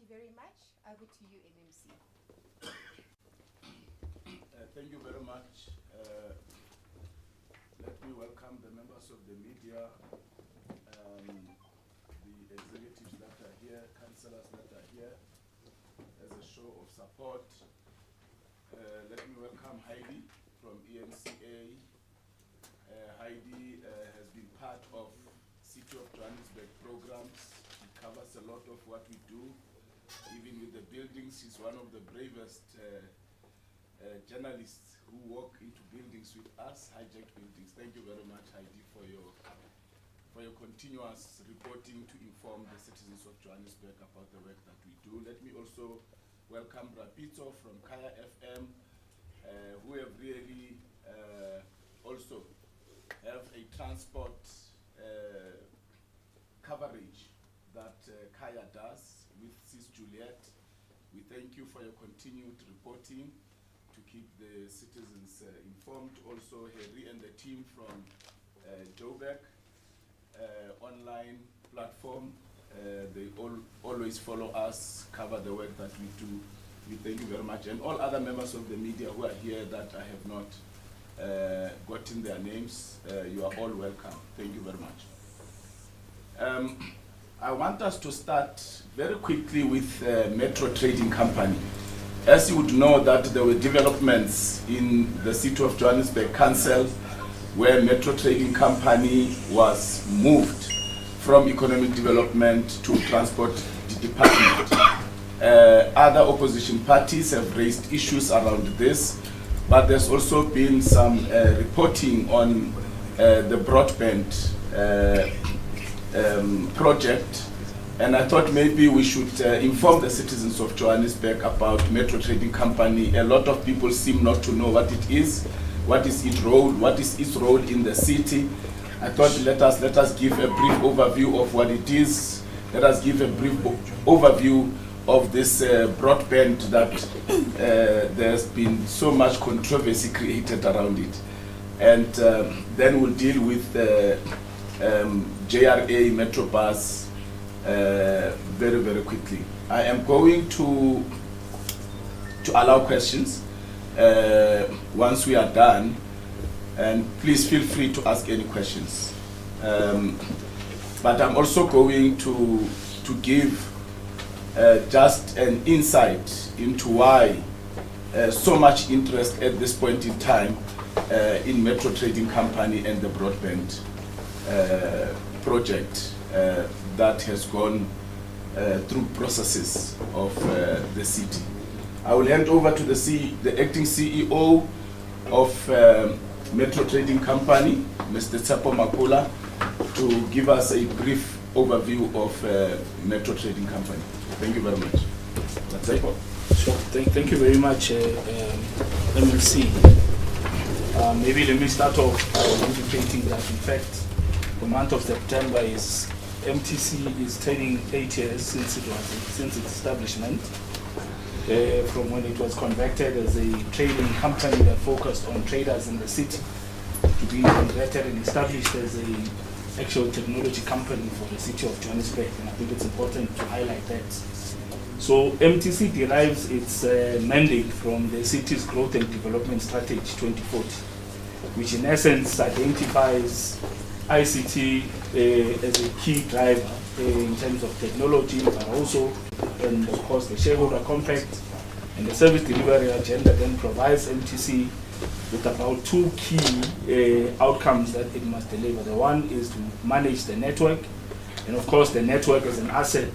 you very much. Over to you, MMC. Thank you very much. Let me welcome the members of the media, the executives that are here, councillors that are here, as a show of support. Let me welcome Heidi from EMCA. Heidi has been part of City of Johannesburg programs. She covers a lot of what we do. Even with the buildings, she's one of the bravest journalists who walk into buildings with us, hijacked buildings. Thank you very much, Heidi, for your continuous reporting to inform the citizens of Johannesburg about the work that we do. Let me also welcome Rapito from Kaya FM, who have really also have a transport coverage that Kaya does with Sis Juliet. We thank you for your continued reporting to keep the citizens informed. Also, Harry and the team from Joburg online platform, they always follow us, cover the work that we do. We thank you very much. And all other members of the media who are here that I have not gotten their names, you are all welcome. Thank you very much. I want us to start very quickly with Metro Trading Company. As you would know, that there were developments in the City of Johannesburg Council where Metro Trading Company was moved from economic development to transport department. Other opposition parties have raised issues around this, but there's also been some reporting on the Broadband project, and I thought maybe we should inform the citizens of Johannesburg about Metro Trading Company. A lot of people seem not to know what it is, what is its role in the city. I thought let us give a brief overview of what it is. Let us give a brief overview of this broadband that there's been so much controversy created around it, and then we'll deal with JRA Metrobus very, very quickly. I am going to allow questions once we are done, and please feel free to ask any questions. But I'm also going to give just an insight into why so much interest at this point in time in Metro Trading Company and the Broadband project that has gone through processes of the city. I will hand over to the acting CEO of Metro Trading Company, Mr. Tsepo Makula, to give us a brief overview of Metro Trading Company. Thank you very much. Tsepo. Sure. Thank you very much, MMC. Maybe let me start off by indicating that, in fact, the month of September is MTC is turning 8 years since its establishment, from when it was converted as a trading company that focused on traders in the city to being converted and established as a actual technology company for the city of Johannesburg, and I think it's important to highlight that. So MTC derives its mandate from the city's Growth and Development Strategy 2040, which in essence identifies ICT as a key driver in terms of technology, but also, and of course, the shareholder compact and the service delivery agenda then provides MTC with about two key outcomes that it must deliver. The one is to manage the network, and of course, the network as an asset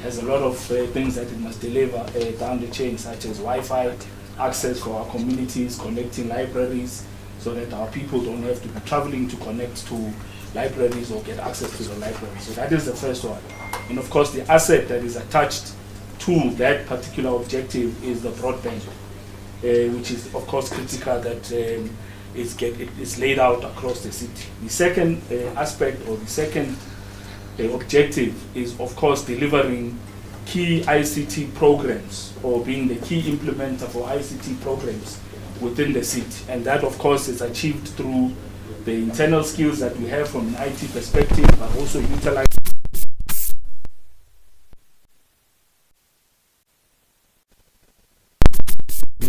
has a lot of things that it must deliver down the chain, such as Wi-Fi, access for our communities, connecting libraries, so that our people don't have to be traveling to connect to libraries or get access to the library. So that is the first one. And of course, the asset that is attached to that particular objective is the broadband, which is of course critical that it's laid out across the city. The second aspect, or the second objective, is of course delivering key ICT programs, or being the key implementer for ICT programs within the city. And that of course is achieved through the internal skills that we have from an IT perspective, but also utilizing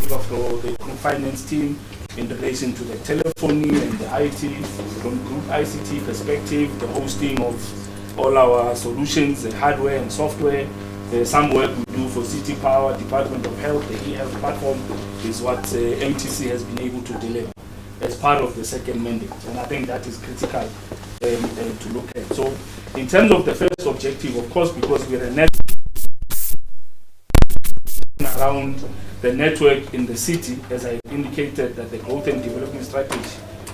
for the group finance team in relation to the telephony and the IT, from group ICT perspective, the hosting of all our solutions, the hardware and software. Some work we do for City Power, Department of Health, the e-health platform is what MTC has been able to deliver as part of the second mandate. And I think that is critical to look at. So in terms of the first objective, of course, because we're a network around the network in the city, as I indicated, that the growth and development strategy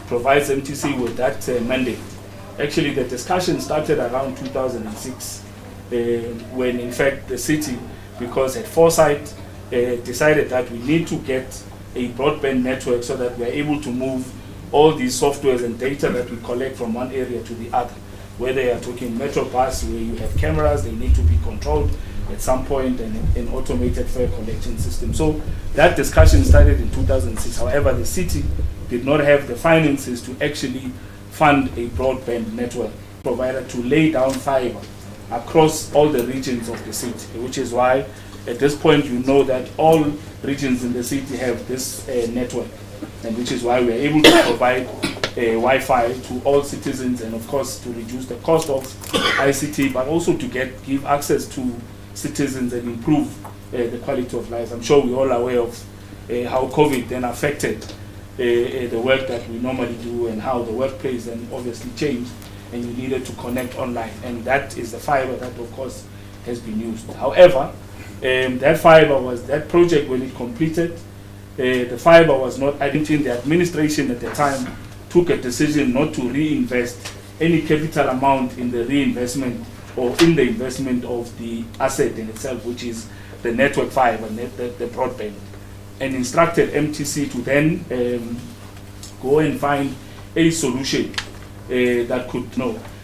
provides MTC with that mandate. Actually, the discussion started around 2006 when, in fact, the city, because at foresight, decided that we need to get a broadband network so that we are able to move all these softwares and data that we collect from one area to the other. Whether you are talking Metrobus, where you have cameras, they need to be controlled at some point, and an automated fare collection system. So that discussion started in 2006. However, the city did not have the finances to actually fund a broadband network provider to lay down fiber across all the regions of the city, which is why at this point you know that all regions in the city have this network, and which is why we are able to provide Wi-Fi to all citizens, and of course to reduce the cost of ICT, but also to give access to citizens and improve the quality of life. I'm sure we're all aware of how COVID then affected the work that we normally do, and how the workplace then obviously changed, and you needed to connect online, and that is the fiber that of course has been used. However, that project, when it completed, the fiber was not, I think the administration at the time took a decision not to reinvest any capital amount in the reinvestment or in the investment of the asset in itself, which is the network fiber, the broadband, and instructed MTC to then go and find a solution that could,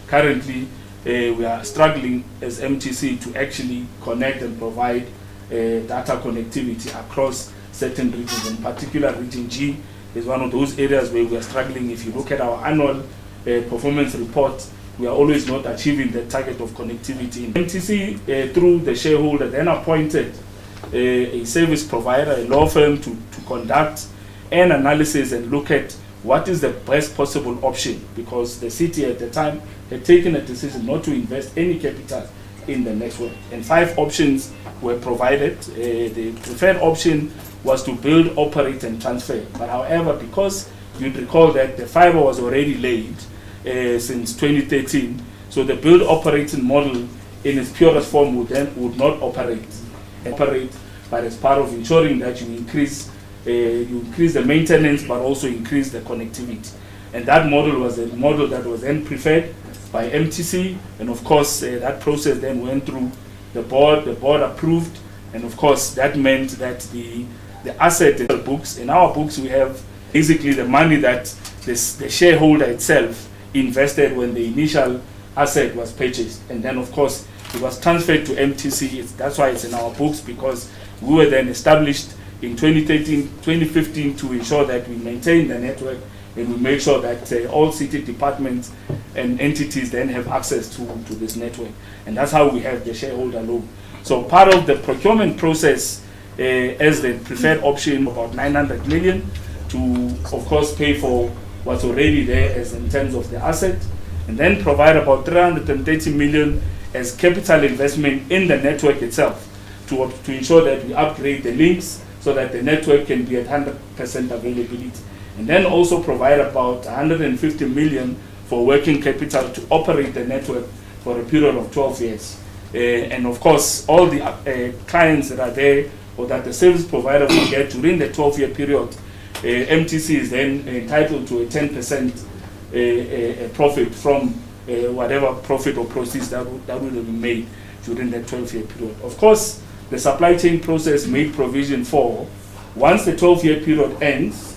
currently we are struggling as MTC to actually connect and provide data connectivity across certain regions. In particular, region G is one of those areas where we are struggling. If you look at our annual performance report, we are always not achieving the target of connectivity. MTC, through the shareholder, then appointed a service provider, a law firm, to conduct an analysis and look at what is the best possible option, because the city at the time had taken a decision not to invest any capital in the network. And 5 options were provided. The preferred option was to build, operate, and transfer. But however, because you'd recall that the fiber was already laid since 2013, so the build operating model in its purest form would not operate, but as part of ensuring that you increase the maintenance, but also increase the connectivity. And that model was a model that was then preferred by MTC, and of course that process then went through the board approved, and of course that meant that the asset books, in our books we have basically the money that the shareholder itself invested when the initial asset was purchased, and then of course it was transferred to MTC. That's why it's in our books, because we were then established in 2015 to ensure that we maintain the network, and we make sure that all city departments and entities then have access to this network. And that's how we have the shareholder loan. So part of the procurement process, as the preferred option, about 900 million to, of course, pay for what's already there as in terms of the asset, and then provide about 330 million as capital investment in the network itself to ensure that we upgrade the links so that the network can be at 100% availability. And then also provide about 150 million for working capital to operate the network for a period of 12 years. And of course, all the clients that are there, or that the service provider will get during the 12-year period, MTC is then entitled to a 10% profit from whatever profit or proceeds that would have been made during that 12-year period. Of course, the supply chain process made provision for, once the 12-year period ends,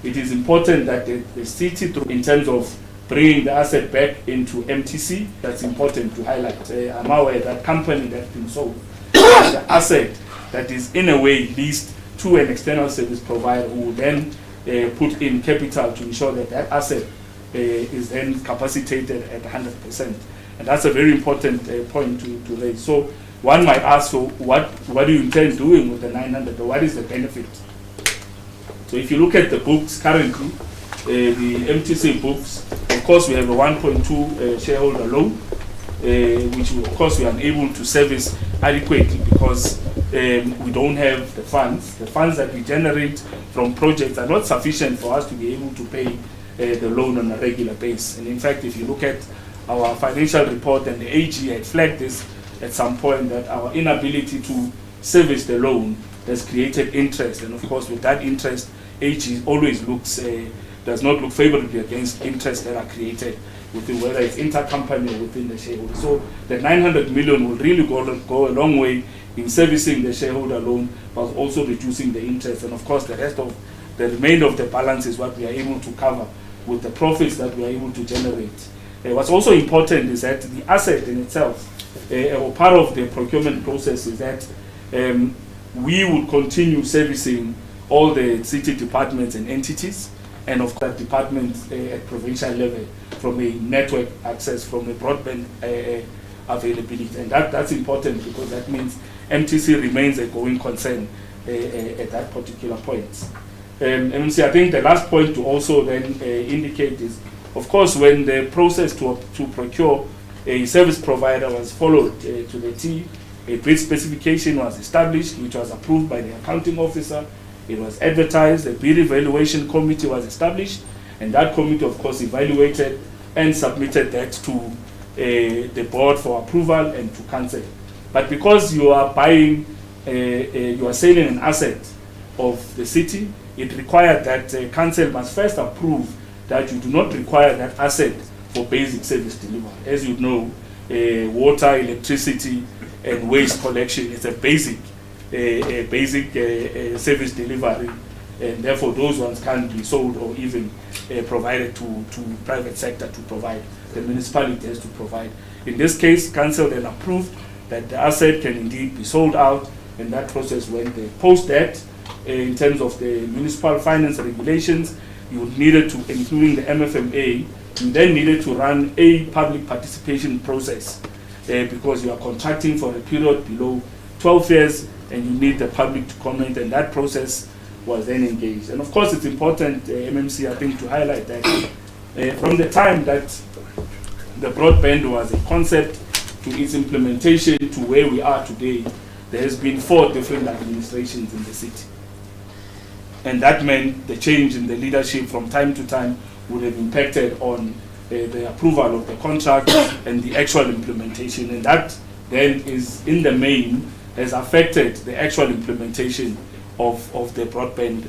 it is important that the city, in terms of bringing the asset back into MTC, that's important to highlight. I'm aware that company that's been sold, the asset that is in a way leased to an external service provider, who will then put in capital to ensure that that asset is then capacitated at 100%. And that's a very important point to raise. So one might ask, so what do you intend doing with the 900, or what is the benefit So if you look at the books currently, the MTC books, of course we have a 1.2 shareholder loan, which of course we are unable to service adequately because we don't have the funds. The funds that we generate from projects are not sufficient for us to be able to pay the loan on a regular basis. And in fact, if you look at our financial report, and the AG had flagged this at some point, that our inability to service the loan has created interest. And of course, with that interest, AG always does not look favorably against interests that are created within, whether it's intercompany or within the shareholder. So the 900 million will really go a long way in servicing the shareholder loan, but also reducing the interest. And of course, the remainder of the balance is what we are able to cover with the profits that we are able to generate. What's also important is that the asset in itself, or part of the procurement process, is that we will continue servicing all the city departments and entities, and of course departments at provincial level, from a network access, from a broadband availability. And that's important because that means MTC remains a going concern at that particular point. MMC, I think the last point to also then indicate is, of course, when the process to procure a service provider was followed to the T, a bid specification was established, which was approved by the accounting officer. It was advertised, a bid evaluation committee was established, and that committee, of course, evaluated and submitted that to the board for approval and to council. But because you are buying, you are selling an asset of the city, it required that council must first approve that you do not require that asset for basic service delivery. As you know, water, electricity, and waste collection is a basic service delivery, and therefore those ones can't be sold or even provided to private sector to provide. The municipality has to provide. In this case, council then approved that the asset can indeed be sold out, and that process went there. Post that, in terms of the municipal finance regulations, you needed to, including the MFMA, you then needed to run a public participation process because you are contracting for a period below 12 years and you need the public to comment, and that process was then engaged. And of course, it's important, MMC, I think, to highlight that from the time that the broadband was a concept to its implementation to where we are today, there has been 4 different administrations in the city. And that meant the change in the leadership from time to time would have impacted on the approval of the contract and the actual implementation. And that then is, in the main, has affected the actual implementation of the broadband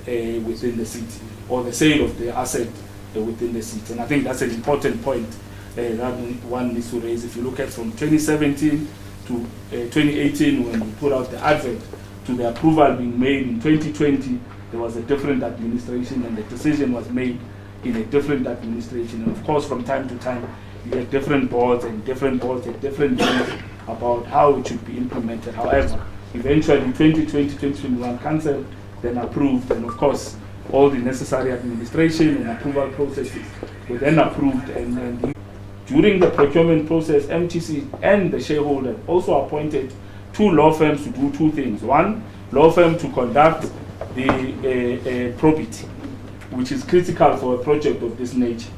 within the city, or the sale of the asset within the city. And I think that's an important point that one needs to raise. If you look at from 2017 to 2018, when we put out the advert, to the approval being made in 2020, there was a different administration, and the decision was made in a different administration. And of course, from time to time, you get different boards and different views about how it should be implemented. However, eventually 2020, 2021 council then approved, and of course, all the necessary administration and approval processes were then approved. And during the procurement process, MTC and the shareholder also appointed 2 law firms to do 2 things. One, law firm to conduct the probity, which is critical for a project of this nature,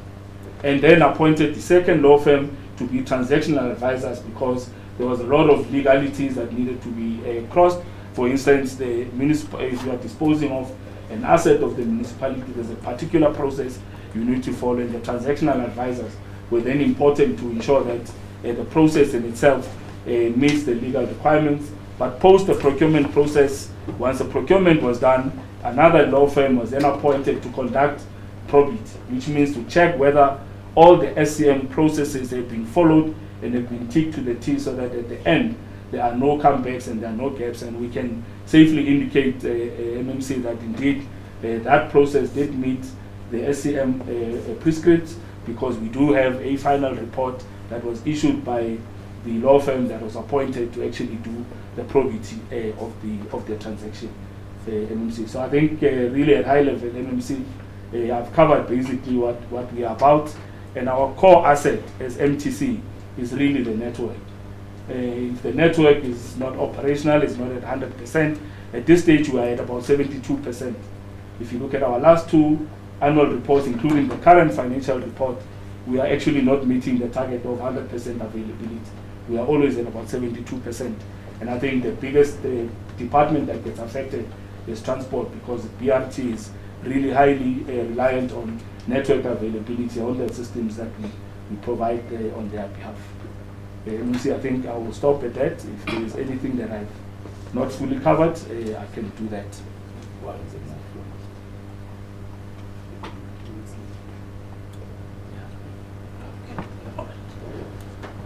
and then appointed the second law firm to be transactional advisors, because there was a lot of legalities that needed to be crossed. For instance, if you are disposing of an asset of the municipality, there's a particular process you need to follow, and the transactional advisors were then important to ensure that the process in itself meets the legal requirements. But post the procurement process, once the procurement was done, another law firm was then appointed to conduct probity, which means to check whether all the SCM processes have been followed and have been ticked to the T, so that at the end there are no comebacks and there are no gaps, and we can safely indicate MMC that indeed that process did meet the SCM prescripts, because we do have a final report that was issued by the law firm that was appointed to actually do the probity of the transaction, MMC. So I think really at high level, MMC, I've covered basically what we are about, and our core asset as MTC is really the network. If the network is not operational, it's not at 100%. At this stage, we are at about 72%. If you look at our last 2 annual reports, including the current financial report, we are actually not meeting the target of 100% availability. We are always at about 72%. And I think the biggest department that gets affected is transport, because BRT is really highly reliant on network availability on the systems that we provide on their behalf. MMC, I think I will stop at that. If there is anything that I've not fully covered, I can do that while it's in my floor.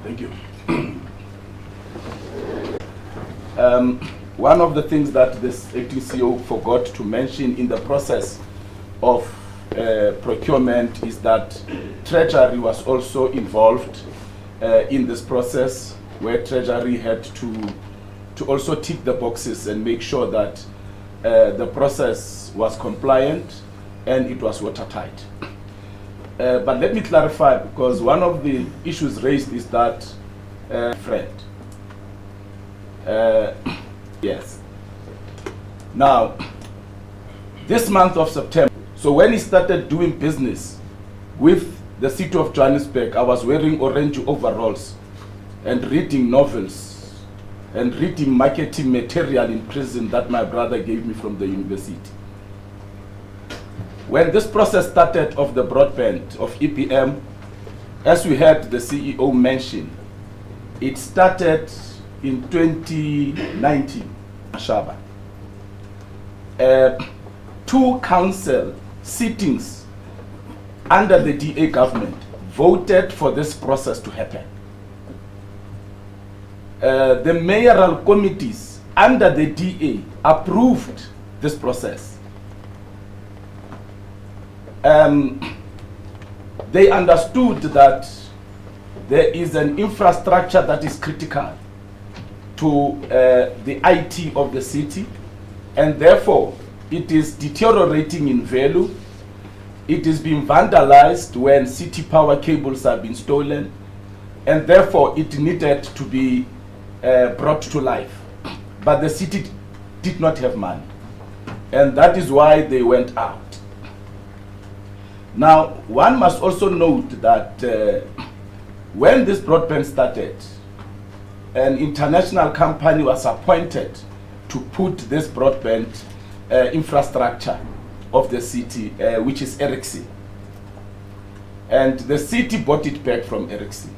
Thank you. One of the things that this ATCO forgot to mention in the process of procurement is that Treasury was also involved in this process, where Treasury had to also tick the boxes and make sure that the process was compliant and it was watertight. But let me clarify, because one of the issues raised is that friend. Yes. Now, this month of September, so when he started doing business with the city of Johannesburg, I was wearing orange overalls and reading novels and reading marketing material in prison that my brother gave me from the university. When this process started of the broadband of EPM, as we heard the CEO mention, it started in 2019, Shaba. 2 council sittings under the DA government voted for this process to happen. The mayoral committees under the DA approved this process. They understood that there is an infrastructure that is critical to the IT of the city, and therefore it is deteriorating in value. It is being vandalized when city power cables have been stolen, and therefore it needed to be brought to life. But the city did not have money, and that is why they went out. Now, one must also note that when this broadband started, an international company was appointed to put this broadband infrastructure of the city, which is Ericsson. And the city bought it back from Ericsson.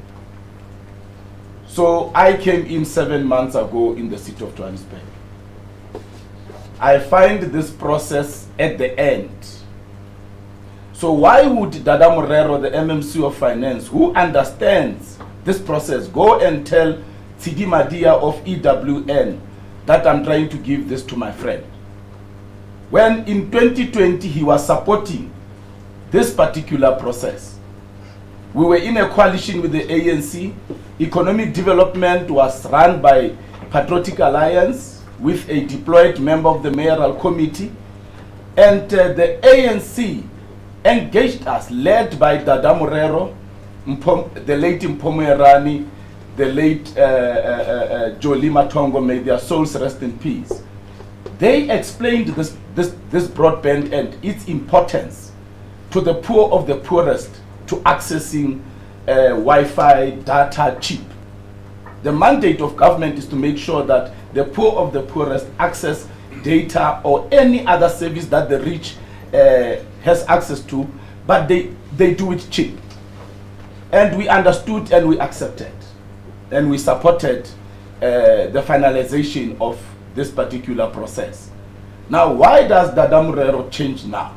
So I came in 7 months ago in the city of Johannesburg. I find this process at the end. So why would Dada Morero, the MMC of Finance, who understands this process, go and tell Tsidi Madia of EWN that I'm trying to give this to my friend? When in 2020 he was supporting this particular process. We were in a coalition with the ANC. Economic development was run by Patriotic Alliance with a deployed member of the mayoral committee. And the ANC engaged us, led by Dada Morero, the late Mpomerani, the late Jolie Matongo, may their souls rest in peace. They explained this broadband and its importance to the poor of the poorest to accessing Wi-Fi data cheap. The mandate of government is to make sure that the poor of the poorest access data or any other service that the rich has access to, but they do it cheap. And we understood and we accepted. And we supported the finalization of this particular process. Now, why does Dada Morero change now?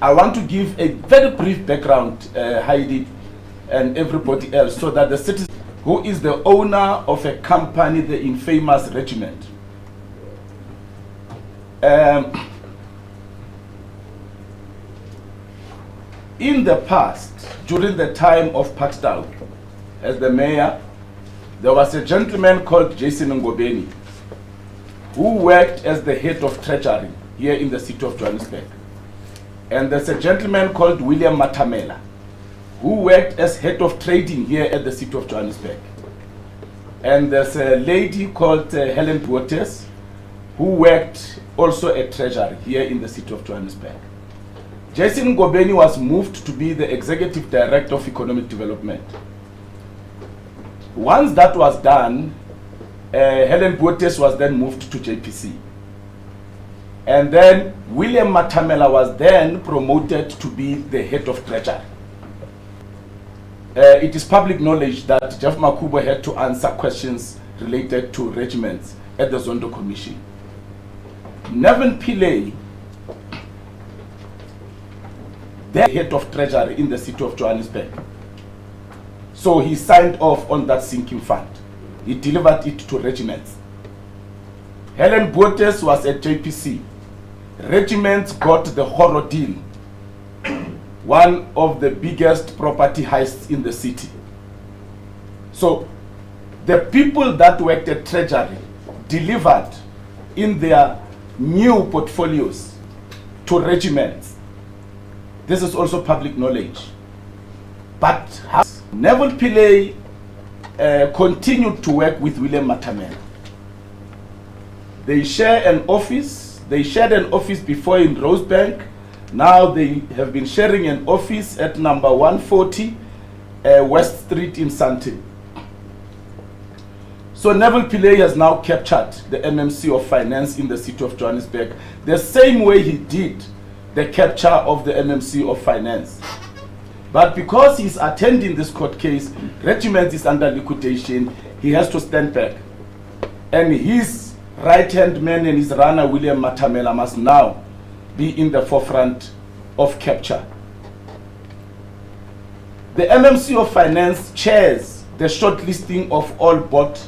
I want to give a very brief background, Heidi and everybody else, so that the citizen who is the owner of a company, the infamous Regiment. In the past, during the time of Pakistan, as the mayor, there was a gentleman called Jason Ngobeni, who worked as the head of treasury here in the city of Johannesburg. And there's a gentleman called William Matamela, who worked as head of trading here at the city of Johannesburg. And there's a lady called Helen Buotes, who worked also at Treasury here in the city of Johannesburg. Jason Ngobeni was moved to be the Executive Director of Economic Development. Once that was done, Helen Botes was then moved to JPC. And then William Matamela was then promoted to be the head of Treasury. It is public knowledge that Jeff Makubo had to answer questions related to regiments at the Zondo Commission. Nevin Pillay, the head of Treasury in the city of Johannesburg. So he signed off on that sinking fund. He delivered it to regiments. Helen Botes was at JPC. Regiments got the horror deal, one of the biggest property heists in the city. So the people that worked at Treasury delivered in their new portfolios to regiments. This is also public knowledge. But Neville Pillay continued to work with William Matamela. They share an office. They shared an office before in Rosebank. Now they have been sharing an office at number 140 West Street in Sandton. So Neville Pillay has now captured the MMC of Finance in the city of Johannesburg the same way he did the capture of the MMC of Finance. But because he's attending this court case, regiment is under liquidation, he has to stand back. And his right-hand man and his runner, William Matamela, must now be in the forefront of capture. The MMC of Finance chairs the shortlisting of all board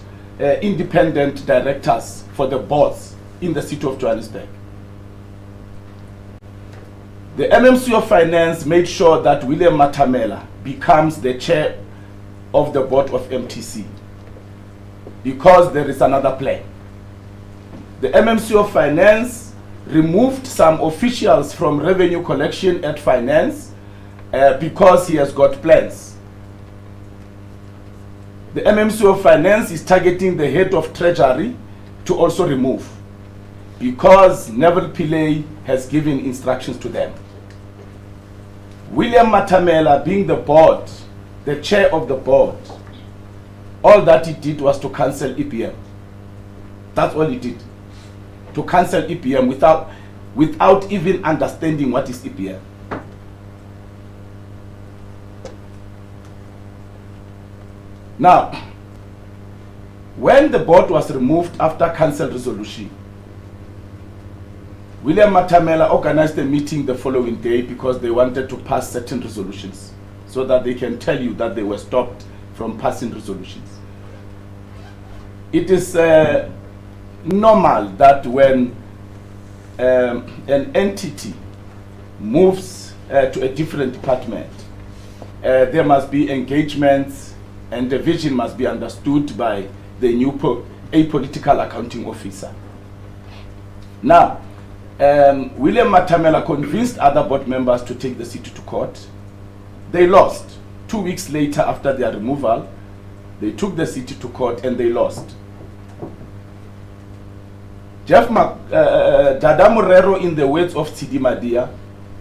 independent directors for the boards in the city of Johannesburg. The MMC of Finance made sure that William Matamela becomes the chair of the board of MTC because there is another plan. The MMC of Finance removed some officials from revenue collection at Finance because he has got plans. The MMC of Finance is targeting the head of Treasury to also remove because Neville Pillay has given instructions to them. William Matamela, being the board, the chair of the board, all that he did was to cancel EPM. That's all he did. To cancel EPM without even understanding what is EPM. Now, when the board was removed after council resolution, William Matamela organized a meeting the following day because they wanted to pass certain resolutions so that they can tell you that they were stopped from passing resolutions. It is normal that when an entity moves to a different department, there must be engagements and the vision must be understood by the new apolitical accounting officer. Now, William Matamela convinced other board members to take the city to court. They lost. 2 weeks later, after their removal, they took the city to court and they lost. Dada Morero, in the words of Tsidi Madia,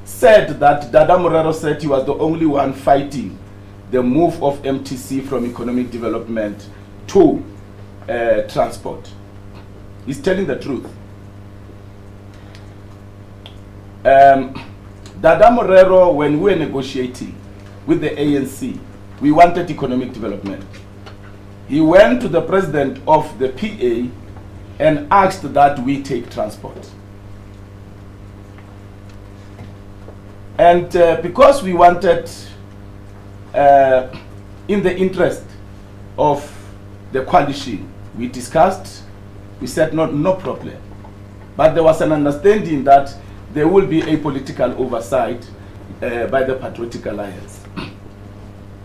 said that Dada Morero said he was the only one fighting the move of MTC from economic development to transport. He's telling the truth. Dada Morero, when we were negotiating with the ANC, we wanted economic development. He went to the president of the PA and asked that we take transport. And because we wanted, in the interest of the coalition, we discussed, we said no problem. But there was an understanding that there will be a political oversight by the Patriotic Alliance.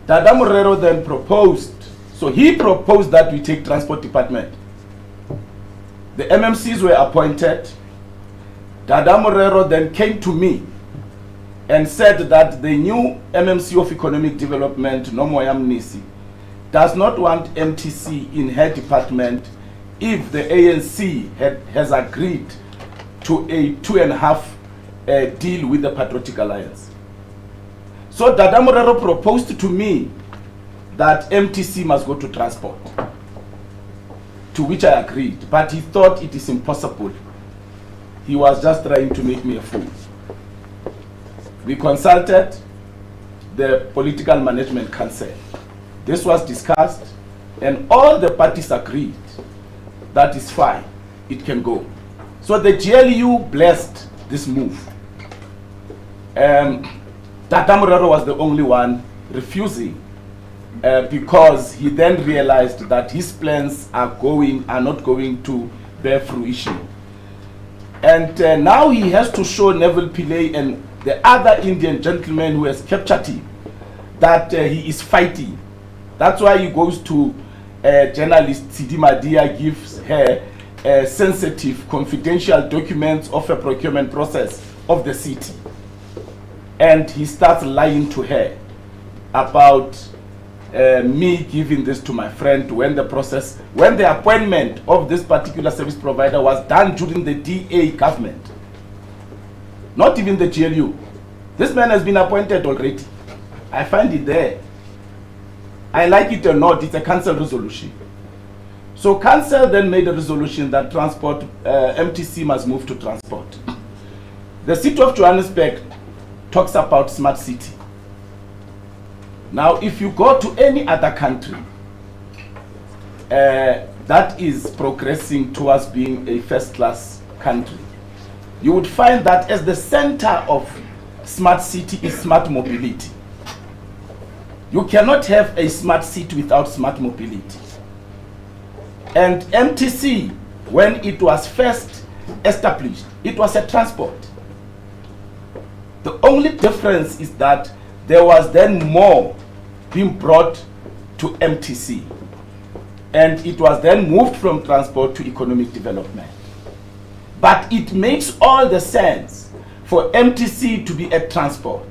Dada Morero then proposed, so he proposed that we take transport department. The MMCs were appointed. Dada Morero then came to me and said that the new MMC of Economic Development, Nomoyam Nisi, does not want MTC in her department if the ANC has agreed to a 2.5 deal with the Patriotic Alliance. So Dada Morero proposed to me that MTC must go to transport, to which I agreed, but he thought it is impossible. He was just trying to make me a fool. We consulted the Political Management Council. This was discussed, and all the parties agreed that is fine, it can go. So the GLU blessed this move. Dada Morero was the only one refusing, because he then realized that his plans are not going to bear fruition. And now he has to show Neville Pillay and the other Indian gentleman who has captured him that he is fighting. That's why he goes to journalist Sidi Madia, gives her sensitive, confidential documents of a procurement process of the city. And he starts lying to her about me giving this to my friend when the appointment of this particular service provider was done during the DA government. Not even the GLU. This man has been appointed already. I find it there. I like it or not, it's a council resolution. So council then made a resolution that transport, MTC must move to transport. The city of Johannesburg talks about smart city. Now, if you go to any other country that is progressing towards being a first-class country, you would find that as the center of smart city is smart mobility. You cannot have a smart city without smart mobility. And MTC, when it was first established, it was a transport. The only difference is that there was then more being brought to MTC. And it was then moved from transport to economic development. But it makes all the sense for MTC to be a transport.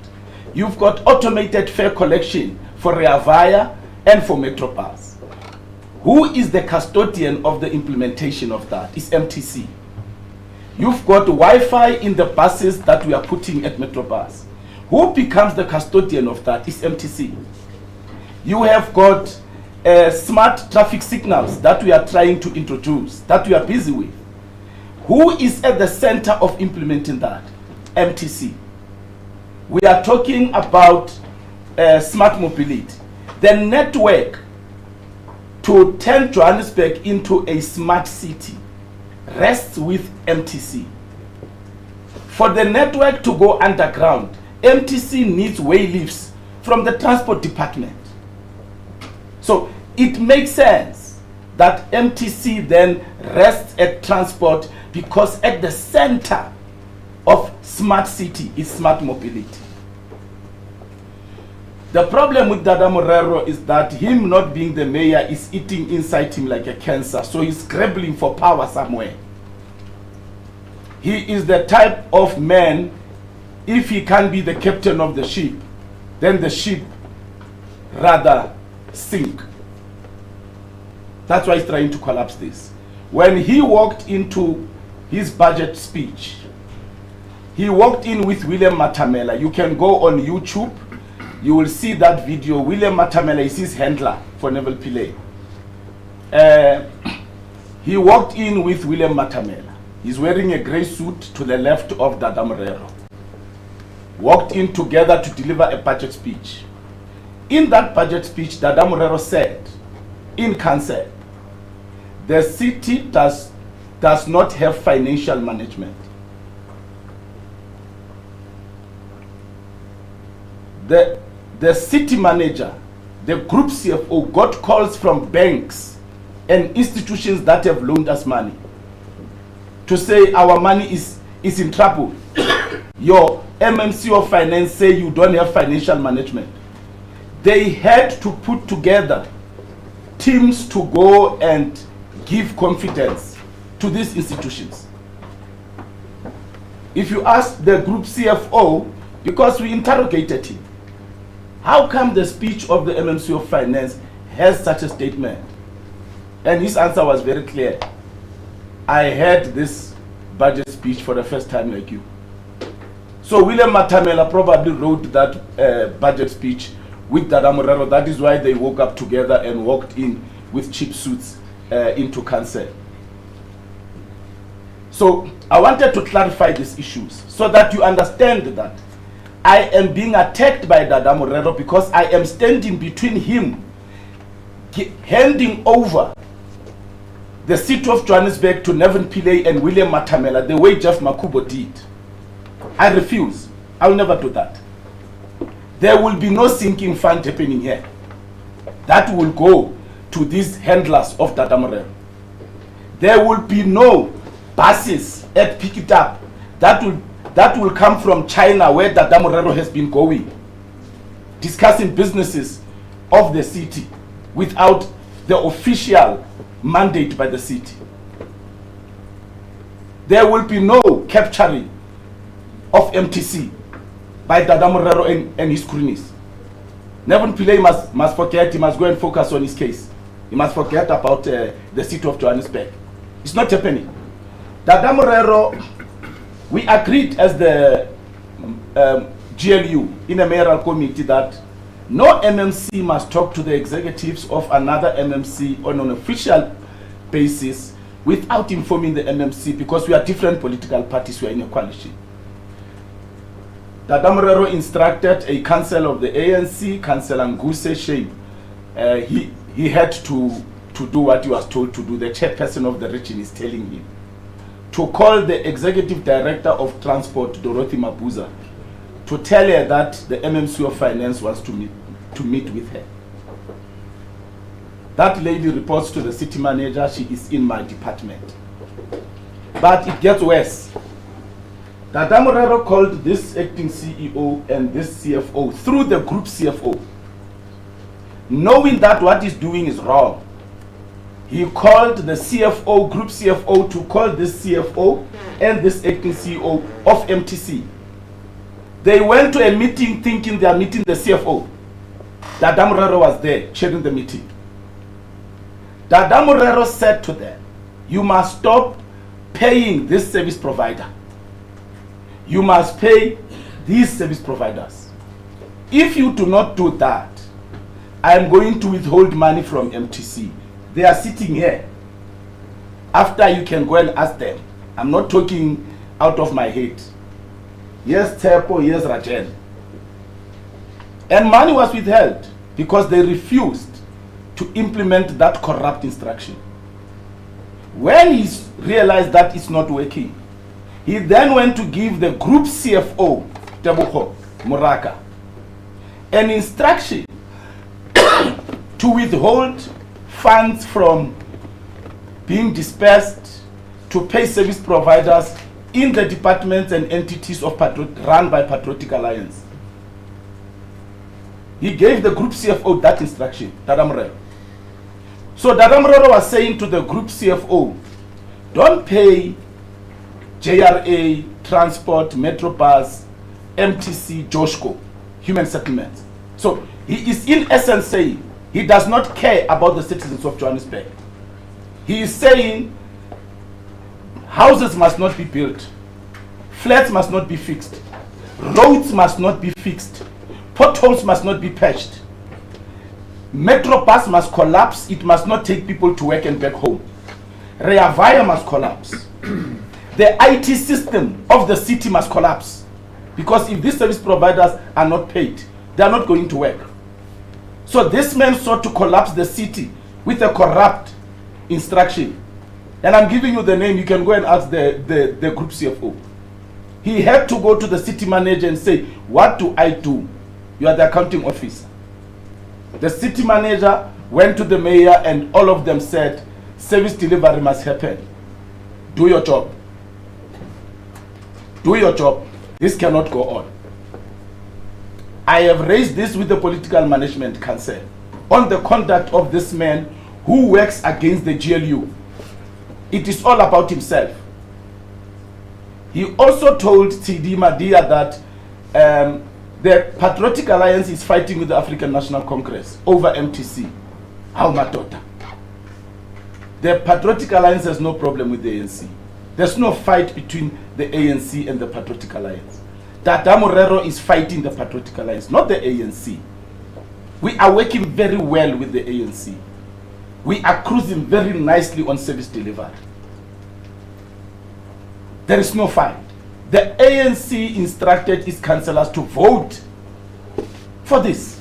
You've got automated fare collection for Rea Vaya and for Metrobus. Who is the custodian of the implementation of that? It's MTC. You've got Wi-Fi in the buses that we are putting at Metrobus. Who becomes the custodian of that? It's MTC. You have got smart traffic signals that we are trying to introduce, that we are busy with. Who is at the center of implementing that? MTC. We are talking about smart mobility. The network to turn Johannesburg into a smart city rests with MTC. For the network to go underground, MTC needs waylifts from the transport department. So it makes sense that MTC then rests at transport, because at the center of smart city is smart mobility. The problem with Dada Morero is that him not being the mayor is eating inside him like a cancer, so he's scrabbling for power somewhere. He is the type of man, if he can't be the captain of the ship, then the ship rather sink. That's why he's trying to collapse this. When he walked into his budget speech, he walked in with William Matamela. You can go on YouTube, you will see that video. William Matamela is his handler for Neville Pillay. He walked in with William Matamela. He's wearing a grey suit to the left of Dada Morero. Walked in together to deliver a budget speech. In that budget speech, Dada Morero said, in council, the city does not have financial management. The city manager, the group CFO, got calls from banks and institutions that have loaned us money to say our money is in trouble. Your MMC of finance say you don't have financial management. They had to put together teams to go and give confidence to these institutions. If you ask the group CFO, because we interrogated him, how come the speech of the MMC of Finance has such a statement? And his answer was very clear. I heard this budget speech for the first time like you. So William Matamela probably wrote that budget speech with Dada Morero. That is why they woke up together and walked in with cheap suits into council. So I wanted to clarify these issues so that you understand that I am being attacked by Dada Morero because I am standing between him handing over the city of Johannesburg to Nevin Pillay and William Matamela the way Jeff Makubo did. I refuse. I will never do that. There will be no sinking fund happening here. That will go to these handlers of Dada Morero. There will be no buses at Pick It Up that will come from China where Dada Morero has been going, discussing businesses of the city without the official mandate by the city. There will be no capturing of MTC by Dada Morero and his cronies. Nevin Pillay must forget, he must go and focus on his case. He must forget about the city of Johannesburg. It's not happening. Dada Morero, we agreed as the GLU in a mayoral committee that no MMC must talk to the executives of another MMC on an official basis without informing the MMC, because we are different political parties, we are in a coalition. Dada Morero instructed a council of the ANC, Councillor Nguse Shame. He had to do what he was told to do. The chairperson of the region is telling him to call the executive director of transport, Dorothy Mabuza, to tell her that the MMC of Finance wants to meet with her. That lady reports to the city manager. She is in my department. But it gets worse. Dada Morero called this acting CEO and this CFO through the group CFO, knowing that what he's doing is wrong. He called the CFO, group CFO, to call this CFO and this acting CEO of MTC. They went to a meeting thinking they are meeting the CFO. Dada Morero was there chairing the meeting. Dada Morero said to them, you must stop paying this service provider. You must pay these service providers. If you do not do that, I am going to withhold money from MTC. They are sitting here. After, you can go and ask them. I'm not talking out of my head. Yes, Tepo, yes, Rajen. And money was withheld because they refused to implement that corrupt instruction. When he realized that it's not working, he then went to give the group CFO, Tebogo Moraka, an instruction to withhold funds from being dispersed to pay service providers in the departments and entities of run by Patriotic Alliance. He gave the group CFO that instruction, Dada Morero. So Dada Morero was saying to the group CFO, don't pay JRA, Transport, Metrobus, MTC, Joshko, Human Settlements. So he is in essence saying he does not care about the citizens of Johannesburg. He is saying houses must not be built, flats must not be fixed, roads must not be fixed, potholes must not be patched, Metrobus must collapse, it must not take people to work and back home. Rea Vaya must collapse. The IT system of the city must collapse, because if these service providers are not paid, they are not going to work. So this man sought to collapse the city with a corrupt instruction. And I'm giving you the name, you can go and ask the group CFO. He had to go to the city manager and say, what do I do? You are the accounting officer. The city manager went to the mayor and all of them said, service delivery must happen. Do your job. Do your job. This cannot go on. I have raised this with the political management council on the conduct of this man who works against the GLU. It is all about himself. He also told TD Madia that the Patriotic Alliance is fighting with the African National Congress over MTC. How matota. The Patriotic Alliance has no problem with the ANC. There's no fight between the ANC and the Patriotic Alliance. Tata Morero is fighting the Patriotic Alliance, not the ANC. We are working very well with the ANC. We are cruising very nicely on service delivery. There is no fight. The ANC instructed its councillors to vote for this.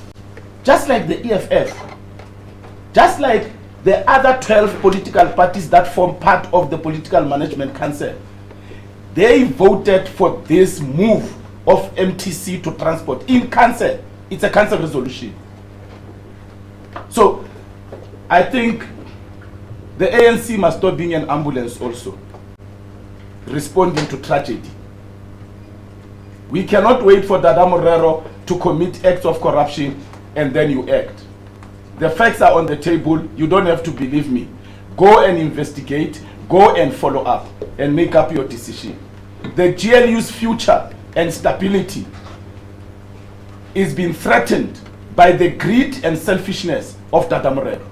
Just like the EFF. Just like the other 12 political parties that form part of the Political Management Council. They voted for this move of MTC to transport in council. It's a council resolution. So, I think the ANC must stop being an ambulance also, responding to tragedy. We cannot wait for Dada Morero to commit acts of corruption and then you act. The facts are on the table. You don't have to believe me. Go and investigate, go and follow up and make up your decision. The GLU's future and stability is being threatened by the greed and selfishness of Dada Morero.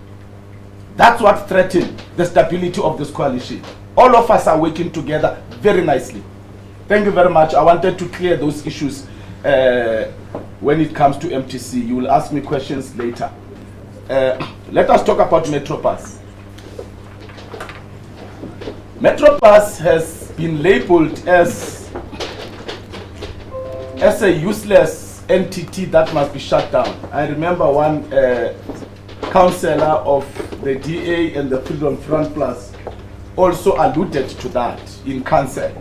That's what threatened the stability of this coalition. All of us are working together very nicely. Thank you very much. I wanted to clear those issues when it comes to MTC. You will ask me questions later. Let us talk about Metrobus. Metrobus has been labeled as a useless entity that must be shut down. I remember one councillor of the DA and the Freedom Front Plus also alluded to that in council.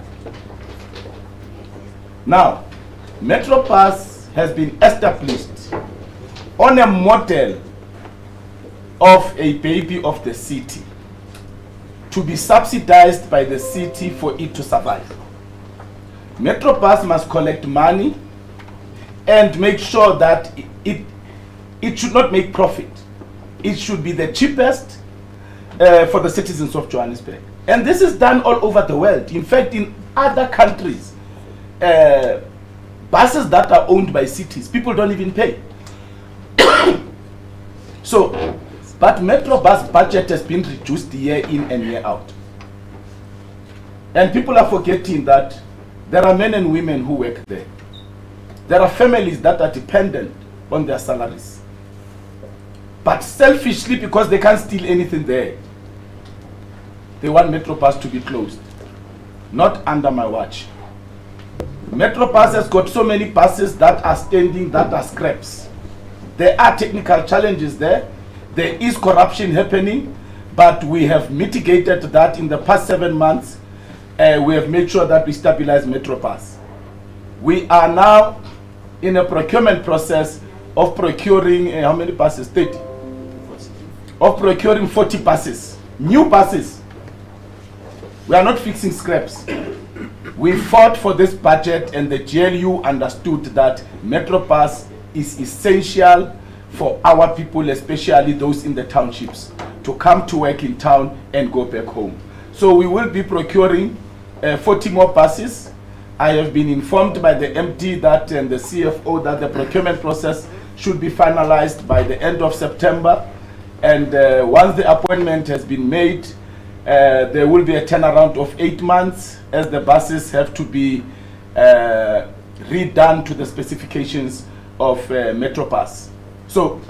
Now, Metrobus has been established on a model of a baby of the city to be subsidized by the city for it to survive. Metrobus must collect money and make sure that it should not make profit. It should be the cheapest for the citizens of Johannesburg. And this is done all over the world. In fact, in other countries, buses that are owned by cities, people don't even pay. So, but Metrobus budget has been reduced year in and year out. And people are forgetting that there are men and women who work there. There are families that are dependent on their salaries. But selfishly, because they can't steal anything there, they want Metrobus to be closed. Not under my watch. Metrobus has got so many buses that are standing, that are scraps. There are technical challenges there. There is corruption happening, but we have mitigated that in the past 7 months. We have made sure that we stabilize Metrobus. We are now in a procurement process of procuring, how many buses? 30? Of procuring 40 buses. New buses. We are not fixing scraps. We fought for this budget and the GLU understood that Metrobus is essential for our people, especially those in the townships, to come to work in town and go back home. So we will be procuring 40 more buses. I have been informed by the MD that and the CFO that the procurement process should be finalized by the end of September. And once the appointment has been made, there will be a turnaround of 8 months as the buses have to be redone to the specifications of Metrobus. So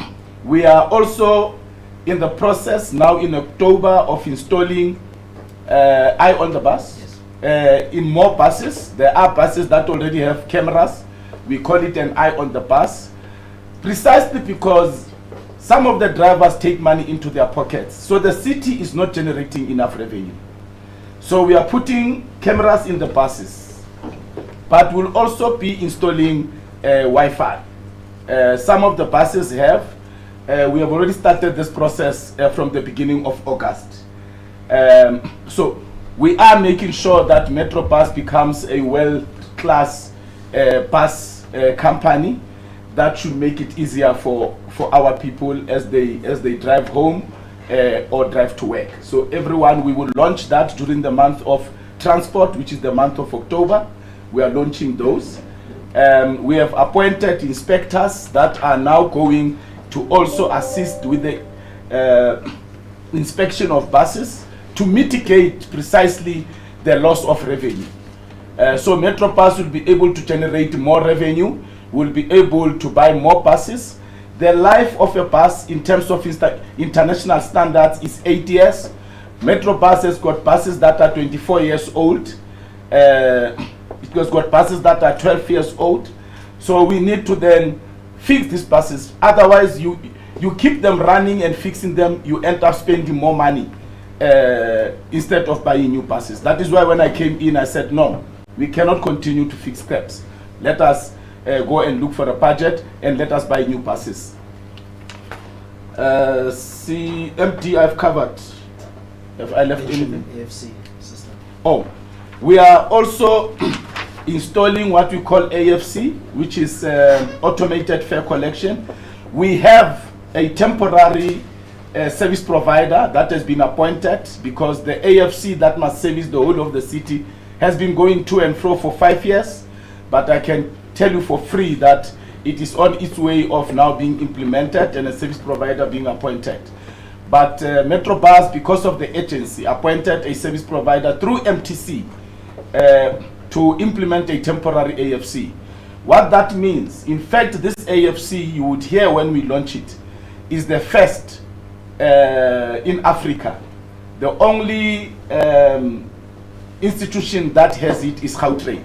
we are also in the process now in October of installing Eye on the Bus. Yes. In more buses. There are buses that already have cameras. We call it an Eye on the Bus, precisely because some of the drivers take money into their pockets. So the city is not generating enough revenue. So we are putting cameras in the buses, but we'll also be installing Wi-Fi. Some of the buses have. We have already started this process from the beginning of August. So we are making sure that Metrobus becomes a world-class bus company that should make it easier for our people as they drive home or drive to work. So everyone, we will launch that during the month of transport, which is the month of October. We are launching those. We have appointed inspectors that are now going to also assist with the inspection of buses. to mitigate precisely the loss of revenue. So Metrobus will be able to generate more revenue, will be able to buy more buses. The life of a bus in terms of international standards is 8 years. Metrobus has got buses that are 24 years old. It has got buses that are 12 years old. So we need to then fix these buses. Otherwise, you keep them running and fixing them, you end up spending more money instead of buying new buses. That is why when I came in, I said, no, we cannot continue to fix scraps. Let us go and look for a budget and let us buy new buses. CMT I've covered. Have I left anything? AFC system. Oh, we are also installing what we call AFC, which is automated fare collection. We have a temporary service provider that has been appointed because the AFC that must service the whole of the city has been going to and fro for 5 years, but I can tell you for free that it is on its way of now being implemented and a service provider being appointed. But Metrobus, because of the agency, appointed a service provider through MTC to implement a temporary AFC. What that means, in fact, this AFC you would hear when we launch it, is the first in Africa. The only institution that has it is Gautrain,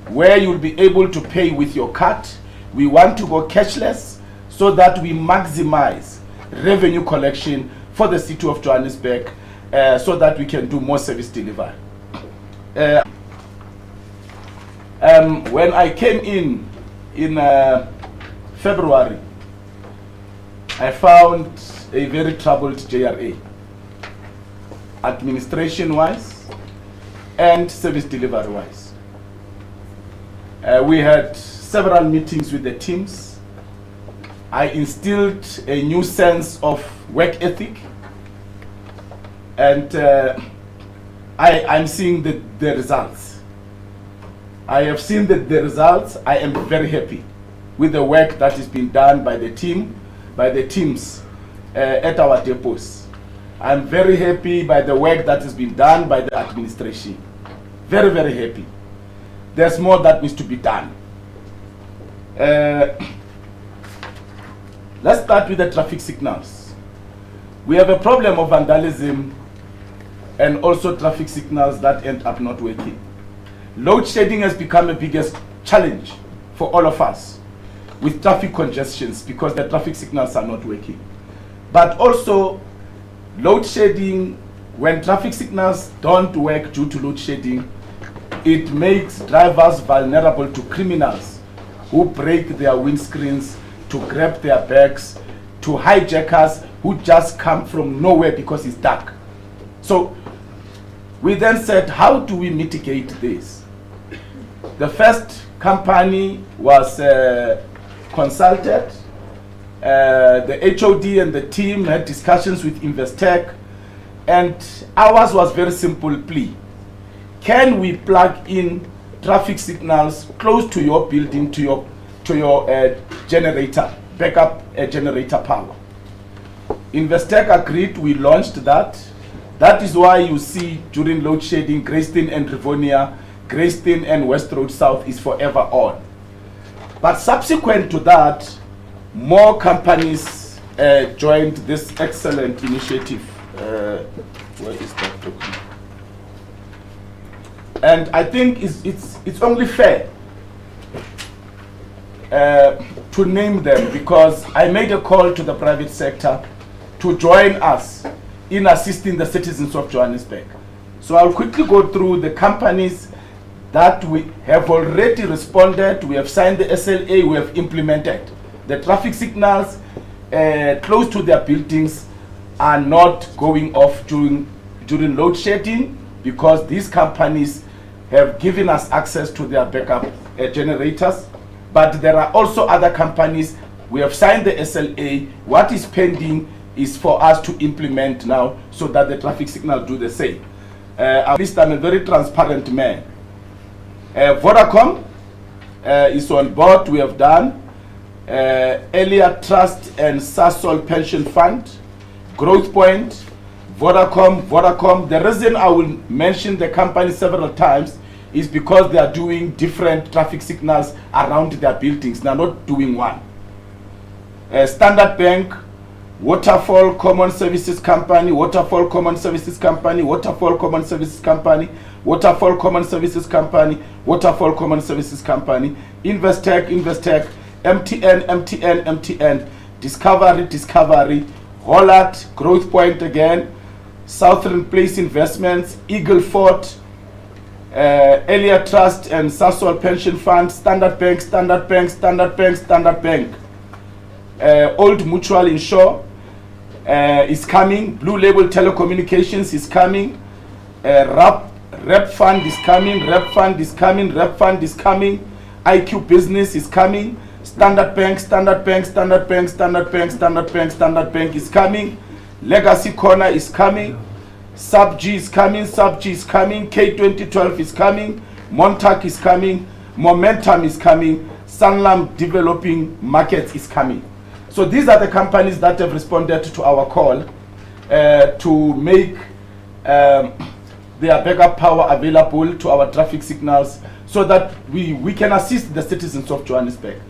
where you'll be able to pay with your card. We want to go cashless so that we maximize revenue collection for the city of Johannesburg so that we can do more service delivery. When I came in February, I found a very troubled JRA, administration-wise and service delivery-wise. We had several meetings with the teams. I instilled a new sense of work ethic, and I'm seeing the results. I have seen the results. I am very happy with the work that is being done by the teams at our depots. I'm very happy by the work that has been done by the administration. Very, very happy. There's more that needs to be done. Let's start with the traffic signals. We have a problem of vandalism and also traffic signals that end up not working. Load shedding has become the biggest challenge for all of us with traffic congestions because the traffic signals are not working. But also load shedding, when traffic signals don't work due to load shedding, it makes drivers vulnerable to criminals who break their windscreens, to grab their bags, to hijackers who just come from nowhere because it's dark. So we then said, how do we mitigate this? The first company was consulted. The HOD and the team had discussions with Investec, and ours was very simple plea. Can we plug in traffic signals close to your building, to your generator, backup generator power? Investec agreed. We launched that. That is why you see during load shedding, Greyston and Rivonia, Greyston and West Road South is forever on. But subsequent to that, more companies joined this excellent initiative. Where is that document? And I think it's only fair to name them, because I made a call to the private sector to join us in assisting the citizens of Johannesburg. So I'll quickly go through the companies that we have already responded. We have signed the SLA, we have implemented. The traffic signals close to their buildings are not going off during load shedding because these companies have given us access to their backup generators. But there are also other companies. We have signed the SLA. What is pending is for us to implement now so that the traffic signals do the same. At least I'm a very transparent man. Vodacom is on board. We have done. Elia Trust and Sasol Pension Fund, Growth Point, Vodacom. The reason I will mention the company several times is because they are doing different traffic signals around their buildings. They are not doing one. Standard Bank, Waterfall Common Services Company, Waterfall Common Services Company, Waterfall Common Services Company, Waterfall Common Services Company, Waterfall Common Services Company, Investec, MTN, Discovery, Holland, Growth Point again, Southern Place Investments, Eagle Fort, Elia Trust and Sasol Pension Fund, Standard Bank, Old Mutual Insure is coming, Blue Label Telecommunications is coming, Rep Fund is coming, IQ Business is coming, Standard Bank is coming, Legacy Corner is coming, Sub-G is coming, K2012 is coming, Montauk is coming, Momentum is coming, Sanlam Developing Markets is coming. So these are the companies that have responded to our call to make their backup power available to our traffic signals so that we can assist the citizens of Johannesburg.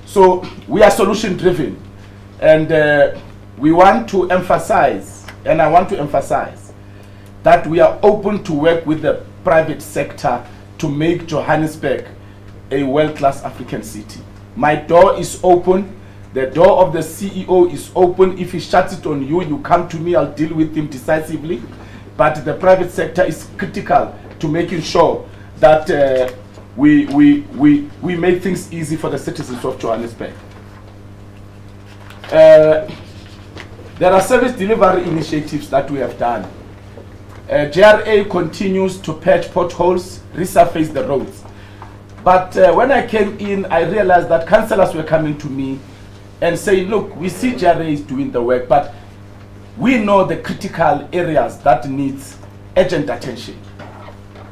So we are solution driven, and we want to emphasize, and I want to emphasize, that we are open to work with the private sector to make Johannesburg a world-class African city. My door is open. The door of the CEO is open. If he shuts it on you, you come to me, I'll deal with him decisively. But the private sector is critical to making sure that we make things easy for the citizens of Johannesburg. There are service delivery initiatives that we have done. JRA continues to patch potholes, resurface the roads. But when I came in, I realized that councillors were coming to me and saying, look, we see JRA is doing the work, but we know the critical areas that needs urgent attention.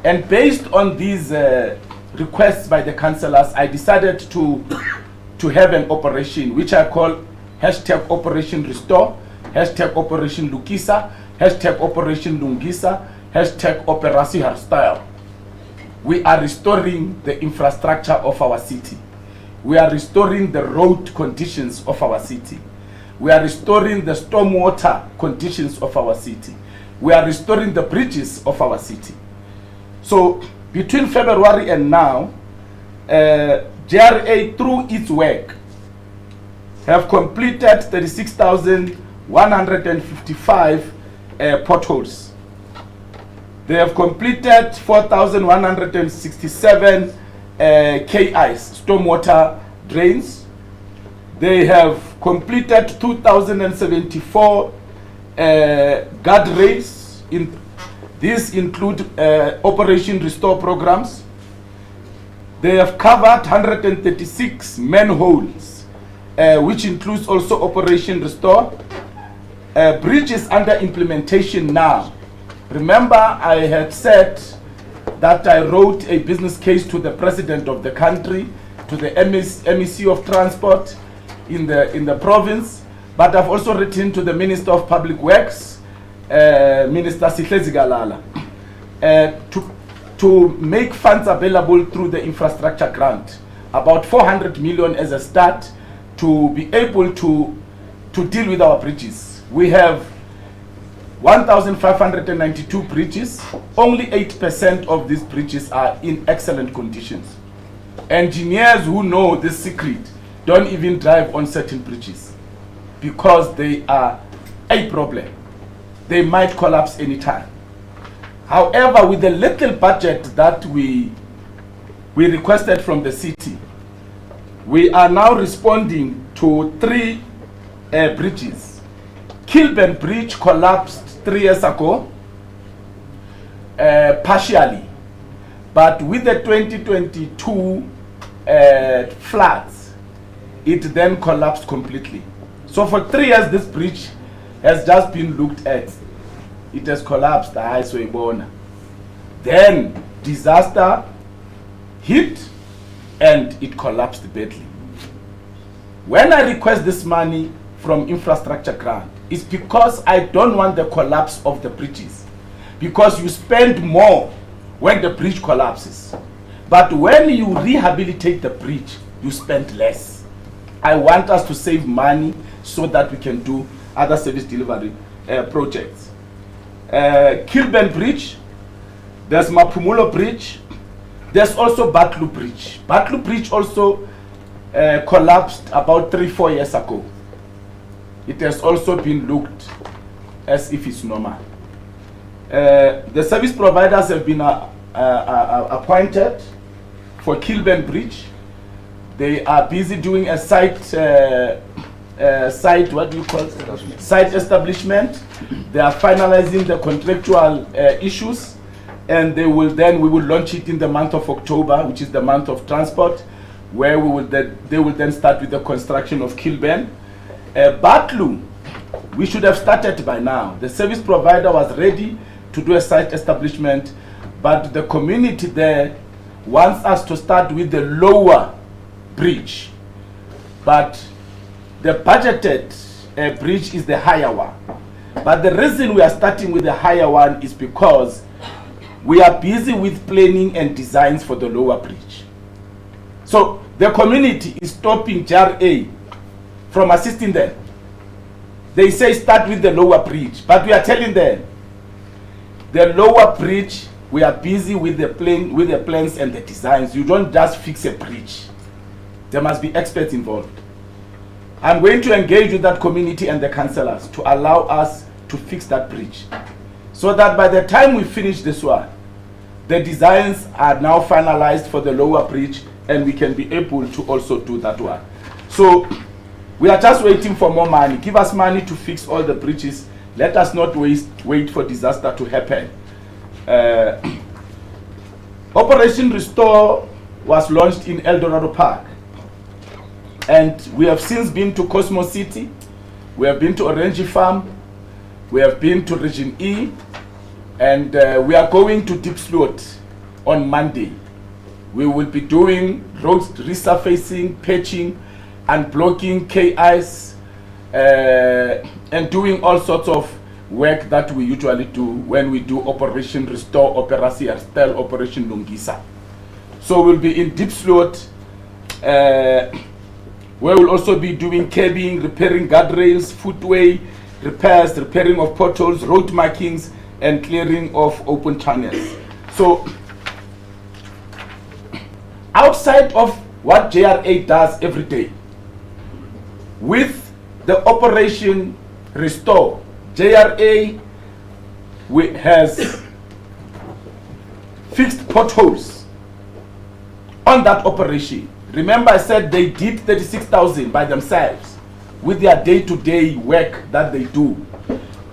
And based on these requests by the councillors, I decided to have an operation which I call #Operation Restore, #Operation Lukisa, #Operation Lungisa, #Operasi Hardstyle. We are restoring the infrastructure of our city. We are restoring the road conditions of our city. We are restoring the stormwater conditions of our city. We are restoring the bridges of our city. So between February and now, JRA through its work have completed 36,155 potholes. They have completed 4,167 KIs, stormwater drains. They have completed 2,074 guardrails. These include Operation Restore programs. They have covered 136 manholes, which includes also Operation Restore. Bridges under implementation now. Remember, I had said that I wrote a business case to the president of the country, to the MEC of Transport in the province, but I've also written to the Minister of Public Works, Minister Sihlezi Galala, to make funds available through the infrastructure grant, about 400 million as a start to be able to deal with our bridges. We have 1,592 bridges. Only 8% of these bridges are in excellent conditions. Engineers who know this secret don't even drive on certain bridges because they are a problem. They might collapse anytime. However, with the little budget that we requested from the city, we are now responding to 3 bridges. Kilburn Bridge collapsed 3 years ago, partially, but with the 2022 floods, it then collapsed completely. So for 3 years, this bridge has just been looked at. It has collapsed. Then disaster hit and it collapsed badly. When I request this money from infrastructure grant is because I don't want the collapse of the bridges. Because you spend more when the bridge collapses. But when you rehabilitate the bridge, you spend less. I want us to save money so that we can do other service delivery projects. Kilburn Bridge, there's Mapumulo Bridge, there's also Batlu Bridge. Batlu Bridge also collapsed about 3-4 years ago. It has also been looked as if it's normal. The service providers have been appointed for Kilburn Bridge. They are busy doing a site, what do you call it? Site establishment. They are finalizing the contractual issues, and we will launch it in the month of October, which is the month of transport, where they will then start with the construction of Kilburn. Batlu, we should have started by now. The service provider was ready to do a site establishment, but the community there wants us to start with the lower bridge. But the budgeted bridge is the higher one. But the reason we are starting with the higher one is because we are busy with planning and designs for the lower bridge. So the community is stopping JRA from assisting them. They say start with the lower bridge, but we are telling them the lower bridge, we are busy with the plans and the designs. You don't just fix a bridge. There must be experts involved. I'm going to engage with that community and the councillors to allow us to fix that bridge, so that by the time we finish this one, the designs are now finalized for the lower bridge, and we can be able to also do that one. So we are just waiting for more money. Give us money to fix all the bridges. Let us not wait for disaster to happen. Operation Restore was launched in Eldorado Park. And we have since been to Cosmo City. We have been to Orange Farm. We have been to Region E. And we are going to Deep Slot on Monday. We will be doing road resurfacing, patching, and blocking KIs, and doing all sorts of work that we usually do when we do Operation Restore, Operation Herstel, Operation Lungisa. So we'll be in Deep Slot, where we'll also be doing cabbing, repairing guardrails, footway repairs, repairing of potholes, road markings, and clearing of open channels. So outside of what JRA does every day, with the Operation Restore, JRA has fixed potholes on that operation. Remember, I said they did 36,000 by themselves with their day-to-day work that they do.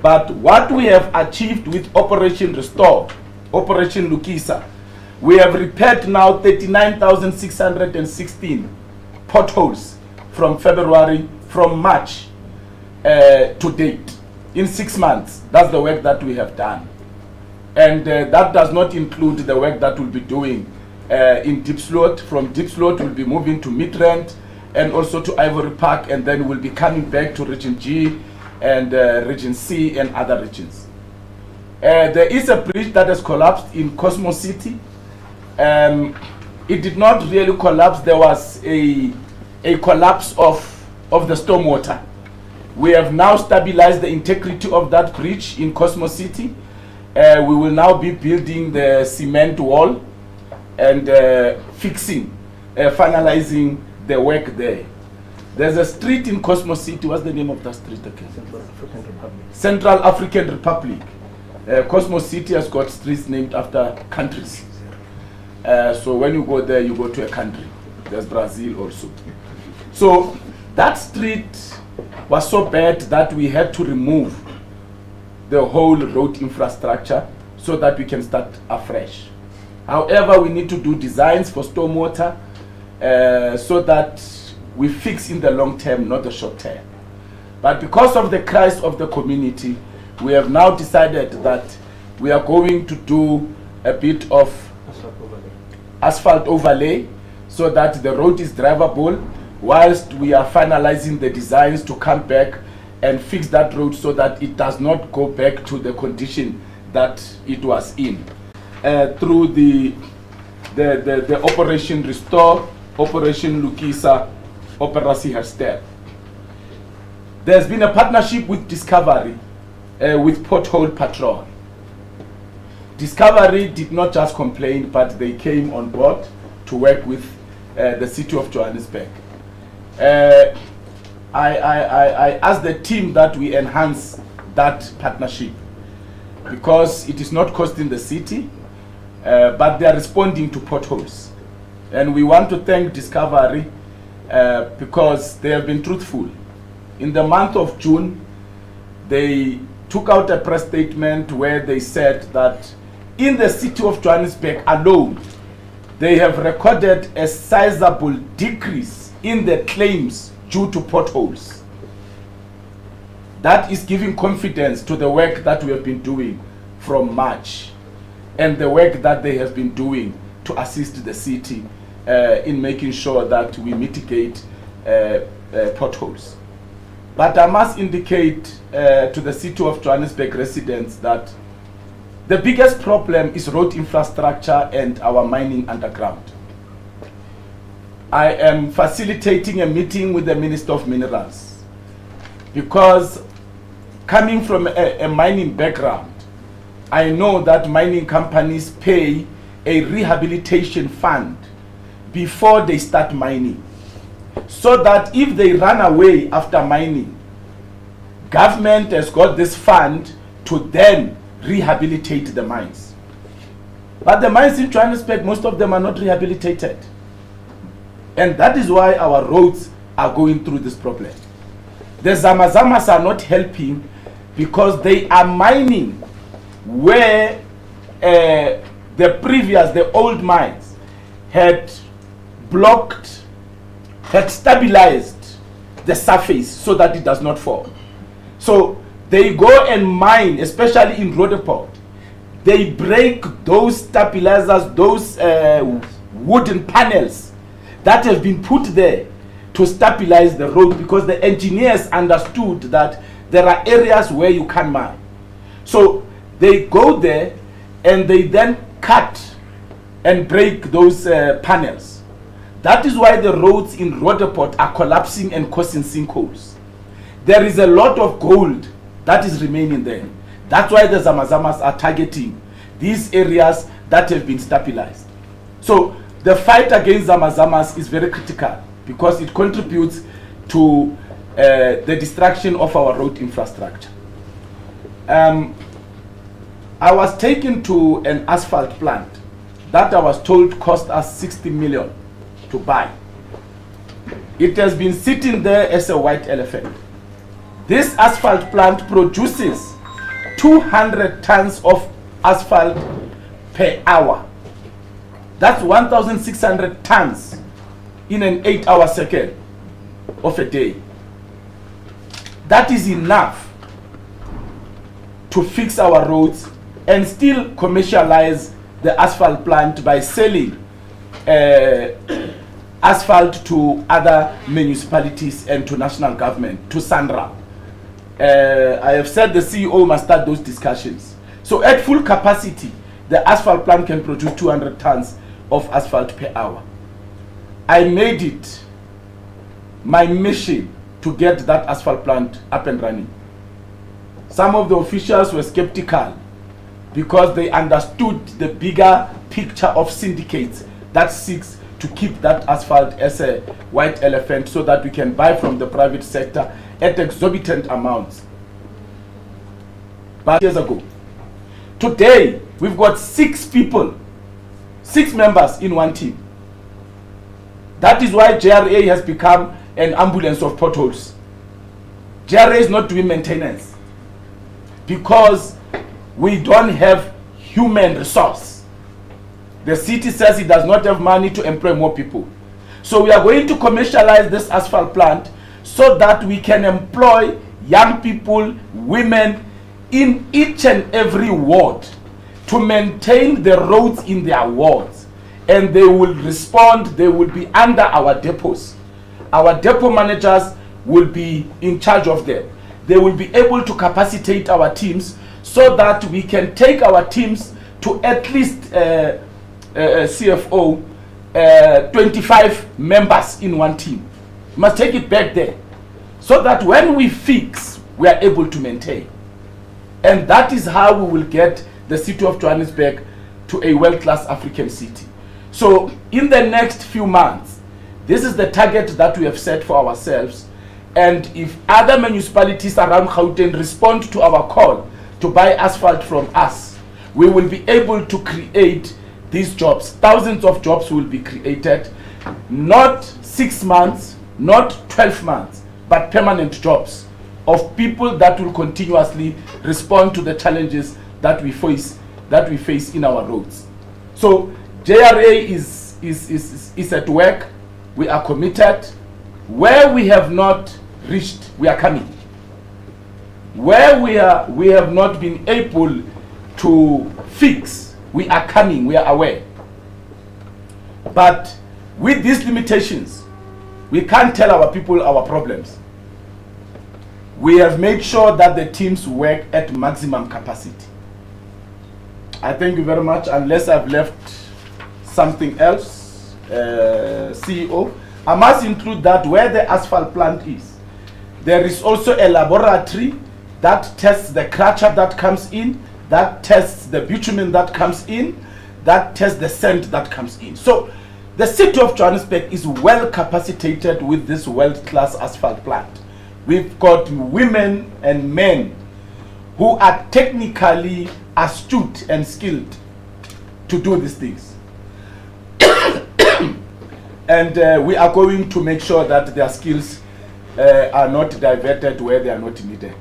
But what we have achieved with Operation Restore, Operation Lukisa, we have repaired now 39,616 potholes from March to date. In 6 months, that's the work that we have done. And that does not include the work that we'll be doing in Deep Slot. From Deep Slot, we'll be moving to Midrand and also to Ivory Park, and then we'll be coming back to Region G and Region C and other regions. There is a bridge that has collapsed in Cosmo City. It did not really collapse. There was a collapse of the stormwater. We have now stabilized the integrity of that bridge in Cosmo City. We will now be building the cement wall and finalizing the work there. There's a street in Cosmo City. What's the name of that street again? Central African Republic. Central African Republic. Cosmo City has got streets named after countries. So when you go there, you go to a country. There's Brazil also. So that street was so bad that we had to remove the whole road infrastructure so that we can start afresh. However, we need to do designs for stormwater so that we fix in the long term, not the short term. But because of the crisis of the community, we have now decided that we are going to do a bit of asphalt overlay so that the road is drivable. whilst we are finalizing the designs to come back and fix that road so that it does not go back to the condition that it was in. Through the Operation Restore, Operation Lukisa, Operasi Herstel. There's been a partnership with Discovery, with Pothole Patrol. Discovery did not just complain, but they came on board to work with the city of Johannesburg. I asked the team that we enhance that partnership because it is not costing the city, but they are responding to potholes. And we want to thank Discovery because they have been truthful. In the month of June, they took out a press statement where they said that in the city of Johannesburg alone, they have recorded a sizable decrease in the claims due to potholes. That is giving confidence to the work that we have been doing from March and the work that they have been doing to assist the city in making sure that we mitigate potholes. But I must indicate to the city of Johannesburg residents that the biggest problem is road infrastructure and our mining underground. I am facilitating a meeting with the Minister of Minerals because coming from a mining background, I know that mining companies pay a rehabilitation fund before they start mining, so that if they run away after mining, government has got this fund to then rehabilitate the mines. But the mines in Johannesburg, most of them are not rehabilitated. And that is why our roads are going through this problem. The Zamazamas are not helping because they are mining where the old mines had blocked, had stabilized the surface so that it does not fall. So they go and mine, especially in Broadband. They break those stabilizers, those wooden panels that have been put there to stabilize the road, because the engineers understood that there are areas where you can't mine. So they go there and they then cut and break those panels. That is why the roads in Roodeport are collapsing and causing sinkholes. There is a lot of gold that is remaining there. That's why the Zamazamas are targeting these areas that have been stabilized. So the fight against Zamazamas is very critical because it contributes to the destruction of our road infrastructure. I was taken to an asphalt plant that I was told cost us 60 million to buy. It has been sitting there as a white elephant. This asphalt plant produces 200 tons of asphalt per hour. That's 1,600 tons in an 8-hour cycle of a day. That is enough to fix our roads and still commercialize the asphalt plant by selling asphalt to other municipalities and to national government, to Sandra. I have said the CEO must start those discussions. So at full capacity, the asphalt plant can produce 200 tons of asphalt per hour. I made it my mission to get that asphalt plant up and running. Some of the officials were skeptical because they understood the bigger picture of syndicates that seeks to keep that asphalt as a white elephant so that we can buy from the private sector at exorbitant amounts. But years ago, today we've got 6 people, 6 members in one team. That is why JRA has become an ambulance of potholes. JRA is not doing maintenance because we don't have human resource. The city says it does not have money to employ more people. So we are going to commercialize this asphalt plant so that we can employ young people, women in each and every ward to maintain the roads in their wards. And they will respond, they will be under our depots. Our depot managers will be in charge of them. They will be able to capacitate our teams so that we can take our teams to at least CFO 25 members in one team. We must take it back there so that when we fix, we are able to maintain. And that is how we will get the city of Johannesburg to a world-class African city. So in the next few months, this is the target that we have set for ourselves. And if other municipalities around Gauteng respond to our call to buy asphalt from us, we will be able to create these jobs. Thousands of jobs will be created, not 6 months, not 12 months, but permanent jobs of people that will continuously respond to the challenges that we face in our roads. So JRA is at work. We are committed. Where we have not reached, we are coming. Where we have not been able to fix, we are coming, we are aware. But with these limitations, we can't tell our people our problems. We have made sure that the teams work at maximum capacity. I thank you very much. Unless I've left something else, CEO, I must include that where the asphalt plant is, there is also a laboratory that tests the crusher that comes in, that tests the bitumen that comes in, that tests the sand that comes in. So the city of Johannesburg is well capacitated with this world-class asphalt plant. We've got women and men who are technically astute and skilled to do these things. And we are going to make sure that their skills are not diverted where they are not needed.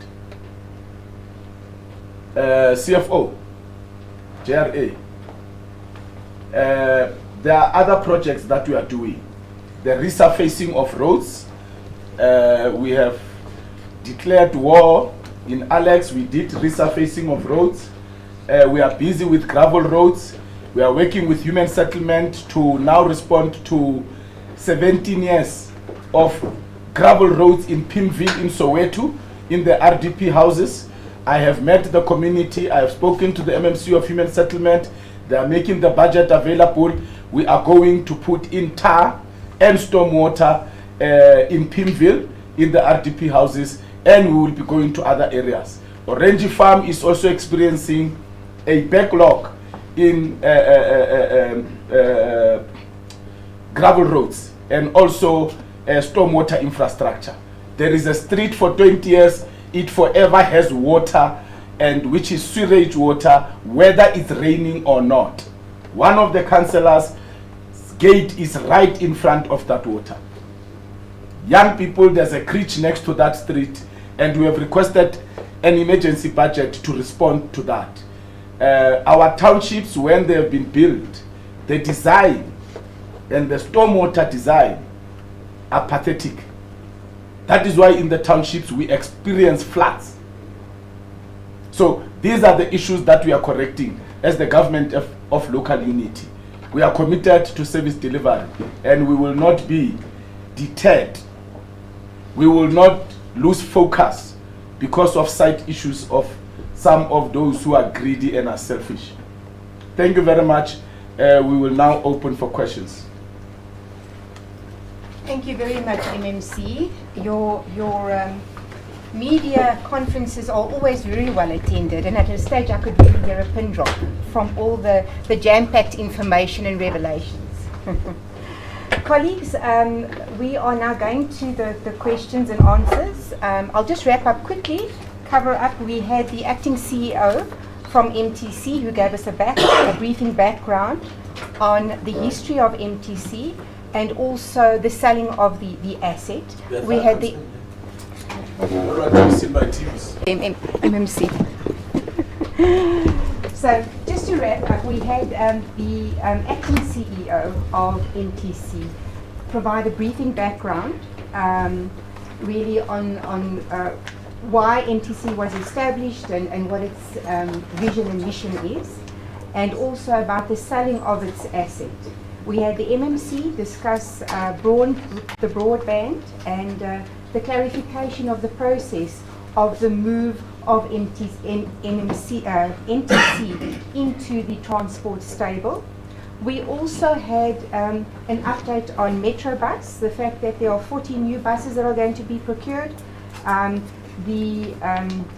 CFO, JRA, there are other projects that we are doing. The resurfacing of roads. We have declared war in Alex. We did resurfacing of roads. We are busy with gravel roads. We are working with human settlement to now respond to 17 years of gravel roads in Pimville, in Soweto, in the RDP houses. I have met the community. I have spoken to the MMC of human settlement. They are making the budget available. We are going to put in tar and stormwater in Pimville, in the RDP houses, and we will be going to other areas. Orange Farm is also experiencing a backlog in gravel roads and also stormwater infrastructure. There is a street for 20 years, it forever has water, and which is sewage water, whether it's raining or not. One of the councillors' gate is right in front of that water. Young people, there's a creche next to that street, and we have requested an emergency budget to respond to that. Our townships, when they have been built, the design and the stormwater design are pathetic. That is why in the townships we experience floods. So these are the issues that we are correcting as the government of local unity. We are committed to service delivery, and we will not be deterred. We will not lose focus because of side issues of some of those who are greedy and are selfish. Thank you very much. We will now open for questions. Thank you very much, MMC. Your media conferences are always very well attended, and at a stage I could really hear a pin drop from all the jam-packed information and revelations. Colleagues, we are now going to the questions and answers. I'll just wrap up quickly, cover up. We had the acting CEO from MTC who gave us a briefing background on the history of MTC and also the selling of the asset. We had the MMC. So just to wrap up, we had the acting CEO of MTC provide a briefing background really on why MTC was established and what its vision and mission is, and also about the selling of its asset, We had the MMC discuss the broadband and the clarification of the process of the move of MMC into the transport stable. We also had an update on Metrobus, the fact that there are 40 new buses that are going to be procured, the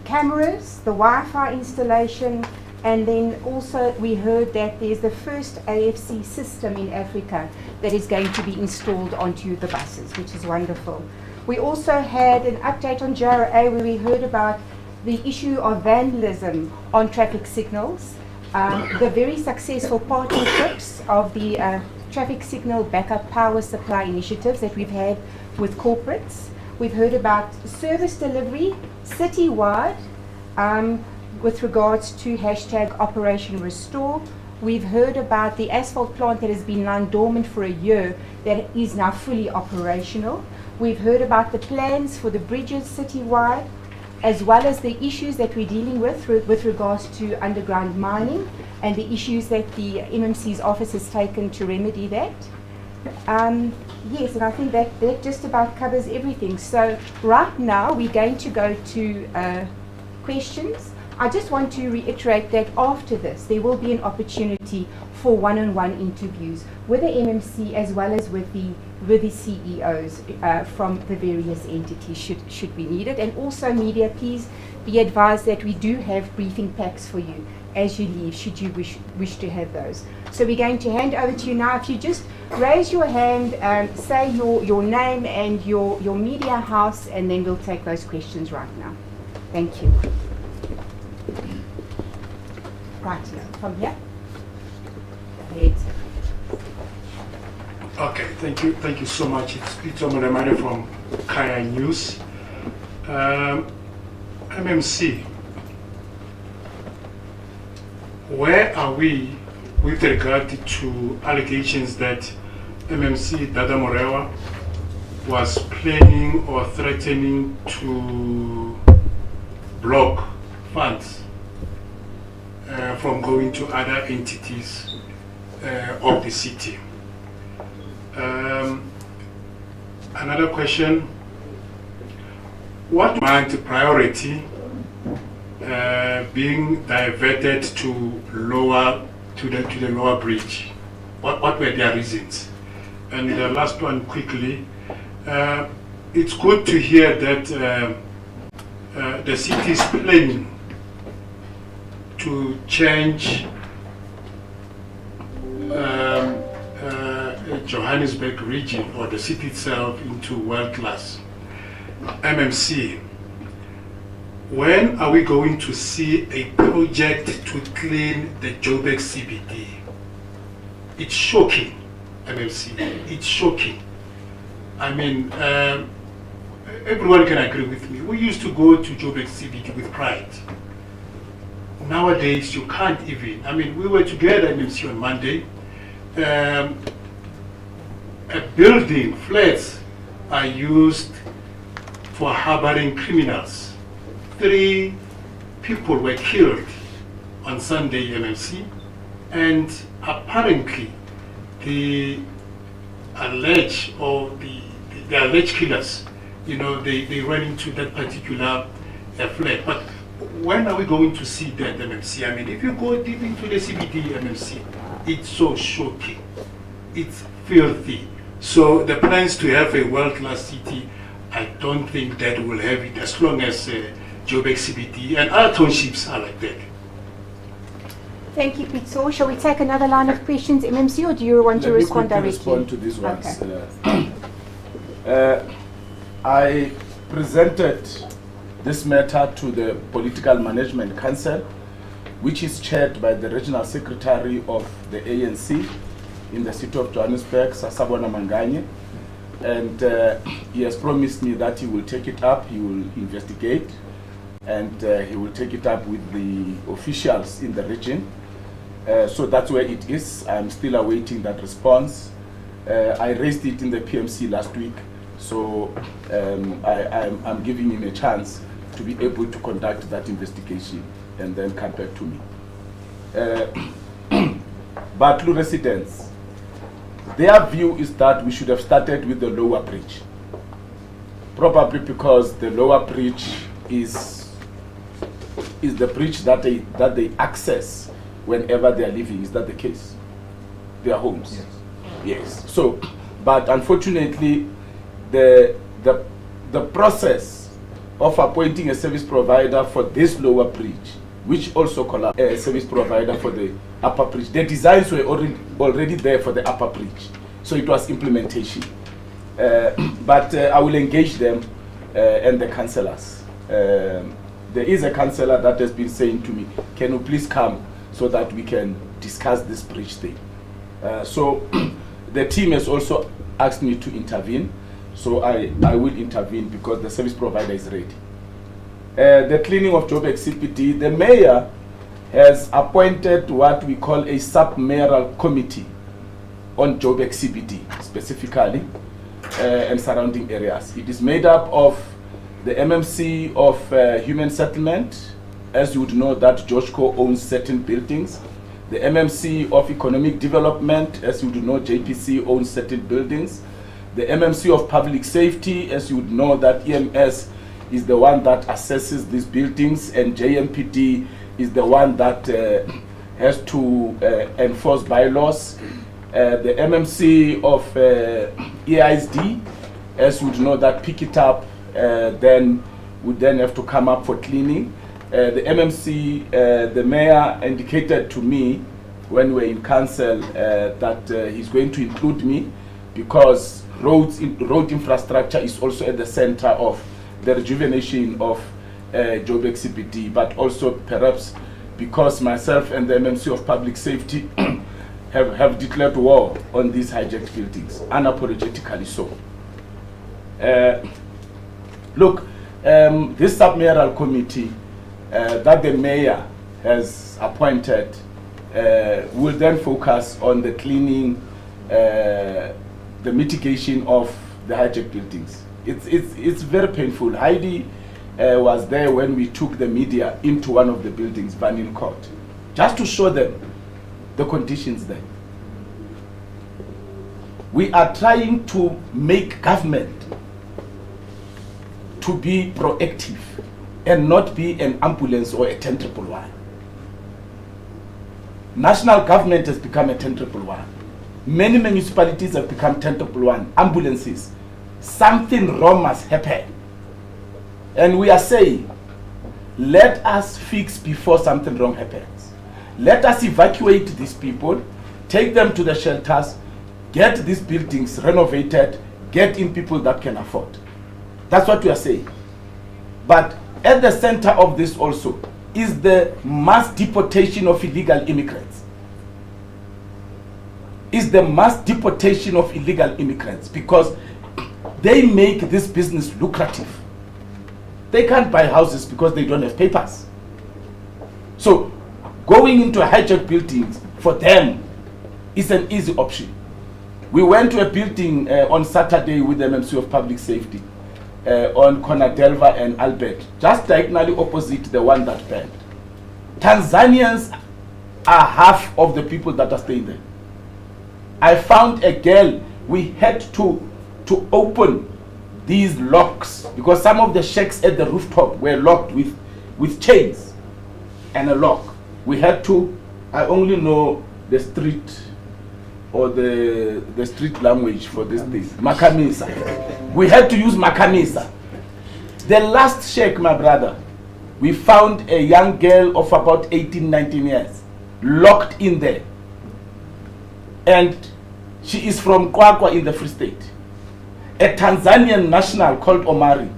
cameras, the Wi-Fi installation, and then also we heard that there's the first AFC system in Africa that is going to be installed onto the buses, which is wonderful. We also had an update on JRA where we heard about the issue of vandalism on traffic signals, the very successful partnerships of the traffic signal backup power supply initiatives that we've had with corporates. We've heard about service delivery citywide with regards to hashtag Operation Restore. We've heard about the asphalt plant that has been lying dormant for a year that is now fully operational. We've heard about the plans for the bridges citywide, as well as the issues that we're dealing with regards to underground mining and the issues that the MMC's office has taken to remedy that. Yes, and I think that just about covers everything. So right now we're going to go to questions. I just want to reiterate that after this there will be an opportunity for one-on-one interviews with the MMC as well as with the CEOs from the various entities should be needed. And also media, please be advised that we do have briefing packs for you as you leave should you wish to have those. So we're going to hand over to you now. If you just raise your hand, say your name and your media house, and then we'll take those questions right now. Thank you. Right, from here. Ahead. Okay, thank you so much. It's Peter Molemane from Kaya News. MMC, where are we with regard to allegations that MMC Dada Morewa was planning or threatening to block funds from going to other entities of the city? Another question: what meant priority being diverted to the lower bridge? What were their reasons? And the last one, quickly, it's good to hear that the city is planning to change Johannesburg region or the city itself into world class. MMC, when are we going to see a project to clean the Joburg CBD? It's shocking, MMC, it's shocking. I mean, everyone can agree with me. We used to go to Joburg CBD with pride. Nowadays, you can't even. I mean, we were together, MMC, on Monday. A building, flats, are used for harboring criminals. 3 people were killed on Sunday, MMC, and apparently the alleged killers, you know, they ran into that particular flat. But when are we going to see that, MMC? I mean, if you go deep into the CBD, MMC, it's so shocking. It's filthy. So the plans to have a world-class city, I don't think that will have it as long as Joburg CBD and other townships are like that. Thank you, Pitso. Shall we take another line of questions, MMC, or do you want to respond directly? Respond to these ones. Okay. I presented this matter to the Political Management Council, which is chaired by the Regional Secretary of the ANC in the city of Johannesburg, Sasabona Manganye, and he has promised me that he will take it up, he will investigate, and he will take it up with the officials in the region. So that's where it is. I'm still awaiting that response. I raised it in the PMC last week, so I'm giving him a chance to be able to conduct that investigation and then come back to me. Batlu residents, their view is that we should have started with the lower bridge. Probably because the lower bridge is the bridge that they access whenever they are leaving. Is that the case? Their homes. Yes. Yes. So, but unfortunately, the process of appointing a service provider for this lower bridge, which also collapsed a service provider for the upper bridge, the designs were already there for the upper bridge. So it was implementation. But I will engage them and the councillors. There is a councillor that has been saying to me, can you please come so that we can discuss this bridge thing. So the team has also asked me to intervene. So I will intervene because the service provider is ready. The cleaning of Joburg CBD, the mayor has appointed what we call a sub-mayoral committee on Joburg CBD specifically and surrounding areas. It is made up of the MMC of Human Settlement. As you would know, that Joshco owns certain buildings. The MMC of Economic Development, as you would know, JPC owns certain buildings. The MMC of Public Safety, as you would know, that EMS is the one that assesses these buildings, and JMPD is the one that has to enforce bylaws. The MMC of EISD, as you would know, that pick it up, then would then have to come up for cleaning. The MMC, the mayor indicated to me when we were in council that he's going to include me because road infrastructure is also at the center of the rejuvenation of Joburg CBD, but also perhaps because myself and the MMC of Public Safety have declared war on these hijacked buildings, unapologetically so. Look, this sub-mayoral committee that the mayor has appointed will then focus on the cleaning, the mitigation of the hijacked buildings. It's very painful. Heidi was there when we took the media into one of the buildings, Vanille Court, just to show them the conditions there. We are trying to make government to be proactive and not be an ambulance or a 10-111. National government has become a 10-111. Many municipalities have become 10-111, ambulances. Something wrong must happen. And we are saying, let us fix before something wrong happens. Let us evacuate these people, take them to the shelters, get these buildings renovated, get in people that can afford. That's what we are saying. But at the center of this also is the mass deportation of illegal immigrants. Is the mass deportation of illegal immigrants because they make this business lucrative. They can't buy houses because they don't have papers. So going into hijacked buildings for them is an easy option. We went to a building on Saturday with the MMC of Public Safety on Conadelva and Albert, just diagonally opposite the one that burned. Tanzanians are half of the people that are staying there. I found a girl, we had to open these locks because some of the shacks at the rooftop were locked with chains and a lock. We had to, I only know the street or the street language for this thing, Makamisa. We had to use Makamisa. The last shack, my brother, we found a young girl of about 18, 19 years, locked in there. And she is from Kwakwa in the Free State. A Tanzanian national called Omari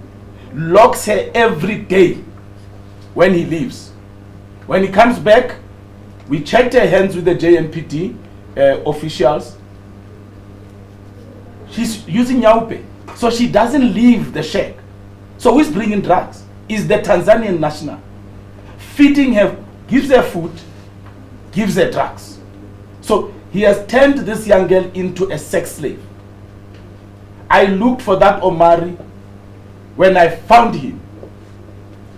locks her every day when he leaves. When he comes back, we checked her hands with the JMPD officials. She's using Nyaupe, so she doesn't leave the shack. So who's bringing drugs? Is the Tanzanian national. Feeding her, gives her food, gives her drugs. So he has turned this young girl into a sex slave. I looked for that Omari. When I found him,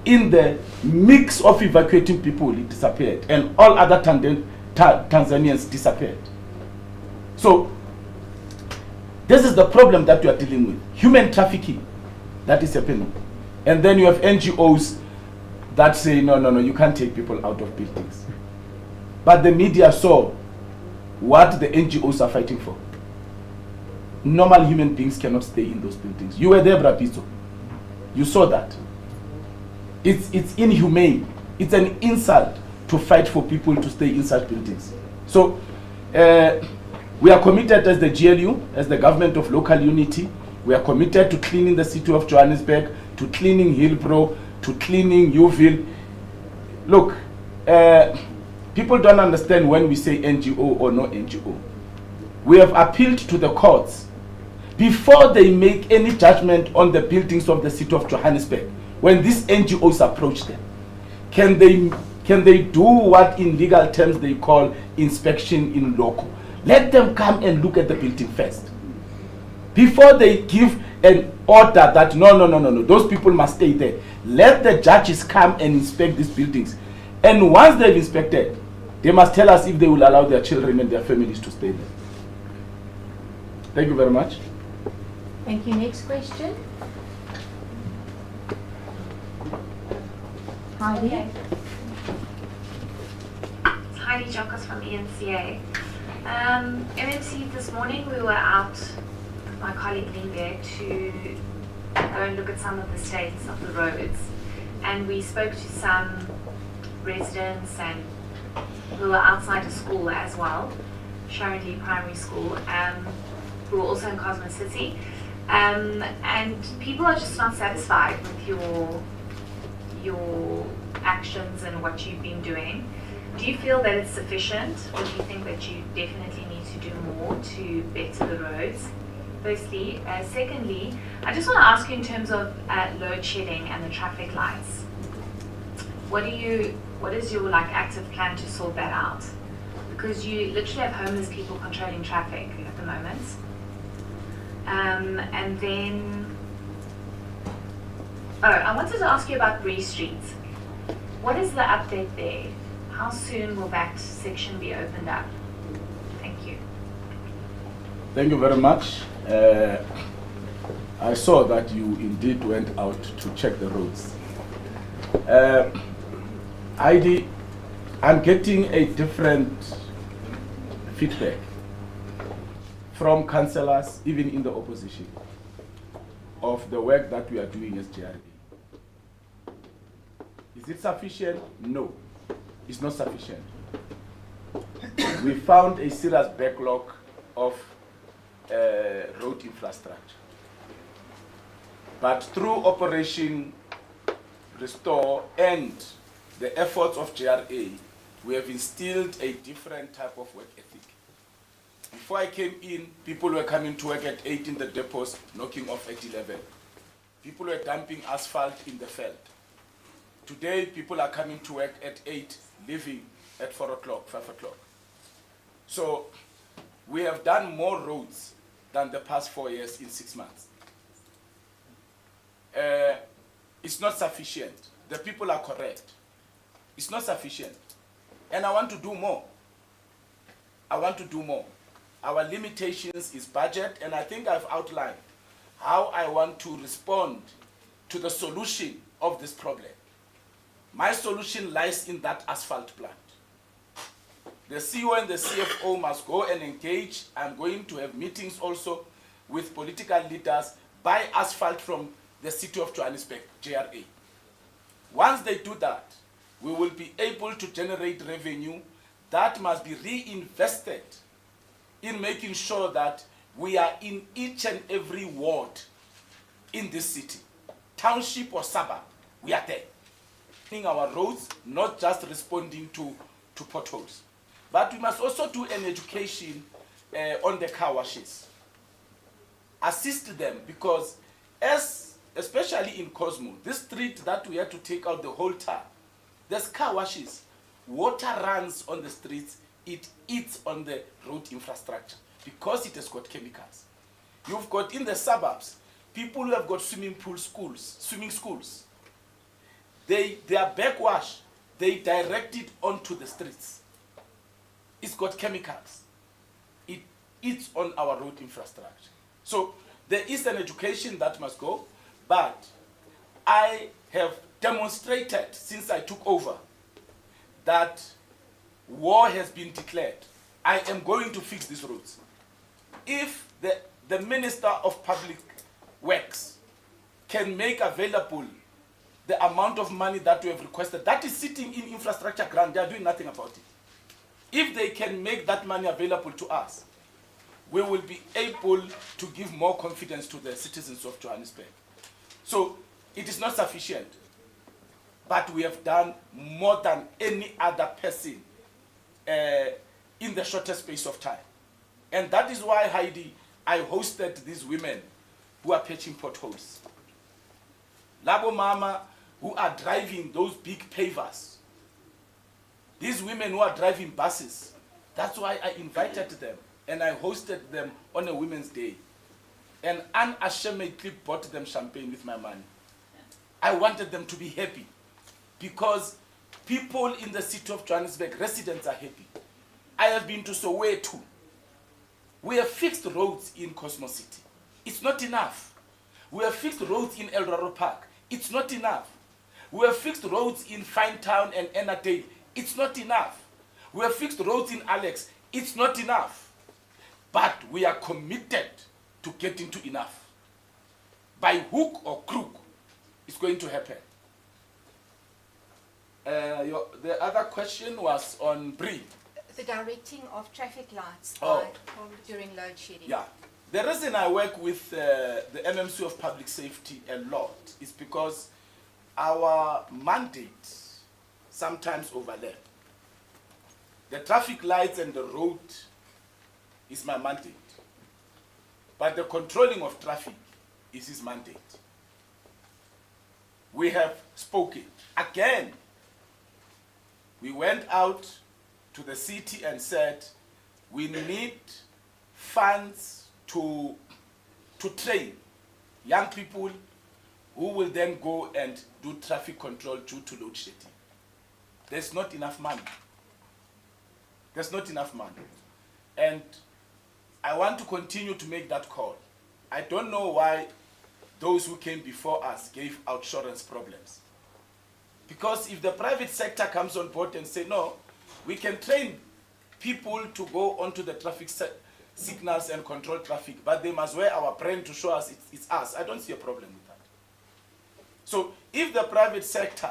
in the mix of evacuating people, he disappeared, and all other Tanzanians disappeared. So This is the problem that we are dealing with. Human trafficking that is happening. And then you have NGOs that say, no, you can't take people out of buildings. But the media saw what the NGOs are fighting for. Normal human beings cannot stay in those buildings. You were there, Brapito. You saw that. It's inhumane. It's an insult to fight for people to stay inside buildings. So we are committed as the GLU, as the government of local unity. We are committed to cleaning the city of Johannesburg, to cleaning Hillbrow, to cleaning Yeoville. Look, people don't understand when we say NGO or no NGO. We have appealed to the courts before they make any judgment on the buildings of the city of Johannesburg. When these NGOs approach them, can they do what in legal terms they call inspection in loco? Let them come and look at the building first. Before they give an order that no, those people must stay there. Let the judges come and inspect these buildings. And once they've inspected, they must tell us if they will allow their children and their families to stay there. Thank you very much. Thank you. Next question. Heidi. Okay. It's Heidi Jokos from ENCA. MMC, this morning we were out with my colleague Linda to go and look at some of the states of the roads, and we spoke to some residents and who were outside of school as well, Sharon Lee Primary School, who were also in Cosmo City, and people are just not satisfied with your actions and what you've been doing. Do you feel that it's sufficient, or do you think that you definitely need to do more to better the roads? Firstly. Secondly, I just want to ask you in terms of load shedding and the traffic lights. What is your active plan to sort that out? Because you literally have homeless people controlling traffic at the moment. And then, I wanted to ask you about Bree Street. What is the update there? How soon will that section be opened up? Thank you. Thank you very much. I saw that you indeed went out to check the roads. Heidi, I'm getting a different feedback from councillors, even in the opposition, of the work that we are doing as GRA. Is it sufficient? No, it's not sufficient. We found a serious backlog of road infrastructure. But through Operation Restore and the efforts of GRA, we have instilled a different type of work ethic. Before I came in, people were coming to work at 8 in the depots, knocking off at 11. People were dumping asphalt in the field. Today, people are coming to work at 8, leaving at 4 o'clock, 5 o'clock. So we have done more roads than the past 4 years in 6 months. It's not sufficient. The people are correct. It's not sufficient. And I want to do more. I want to do more. Our limitations is budget, and I think I've outlined how I want to respond to the solution of this problem. My solution lies in that asphalt plant. The CEO and the CFO must go and engage. I'm going to have meetings also with political leaders, buy asphalt from the city of Johannesburg, GRA. Once they do that, we will be able to generate revenue that must be reinvested in making sure that we are in each and every ward in this city, township or suburb, we are there. In our roads, not just responding to potholes. But we must also do an education on the car washes. Assist them, because especially in Cosmo, this street that we had to take out the whole tar, there's car washes. Water runs on the streets, it eats on the road infrastructure because it has got chemicals. You've got in the suburbs, people who have got swimming schools. Their backwash, they direct it onto the streets. It's got chemicals. It eats on our road infrastructure. So there is an education that must go, but I have demonstrated since I took over that war has been declared. I am going to fix these roads. If the Minister of Public Works can make available the amount of money that we have requested, that is sitting in infrastructure grant, they are doing nothing about it. If they can make that money available to us, we will be able to give more confidence to the citizens of Johannesburg. So it is not sufficient, but we have done more than any other person in the shortest space of time. And that is why, Heidi, I hosted these women who are patching potholes. Labo Mama, who are driving those big pavers. These women who are driving buses. That's why I invited them and I hosted them on a Women's Day. And unashamedly bought them champagne with my money. I wanted them to be happy because people in the city of Johannesburg, residents are happy. I have been to Soweto. We have fixed roads in Cosmo City. It's not enough. We have fixed roads in El Roro Park. It's not enough. We have fixed roads in Finetown and Ennerdale. It's not enough. We have fixed roads in Alex. It's not enough. But we are committed to getting to enough. By hook or crook, it's going to happen. The other question was on Bree. The directing of traffic lights during load shedding. Yeah. The reason I work with the MMC of Public Safety a lot is because our mandates sometimes overlap. The traffic lights and the road is my mandate. But the controlling of traffic is his mandate. We have spoken. Again, we went out to the city and said, we need funds to train young people who will then go and do traffic control due to load shedding. There's not enough money. There's not enough money. And I want to continue to make that call. I don't know why those who came before us gave outsurance problems. Because if the private sector comes on board and say, no, we can train people to go onto the traffic signals and control traffic, but they must wear our brand to show us it's us. I don't see a problem with that. So if the private sector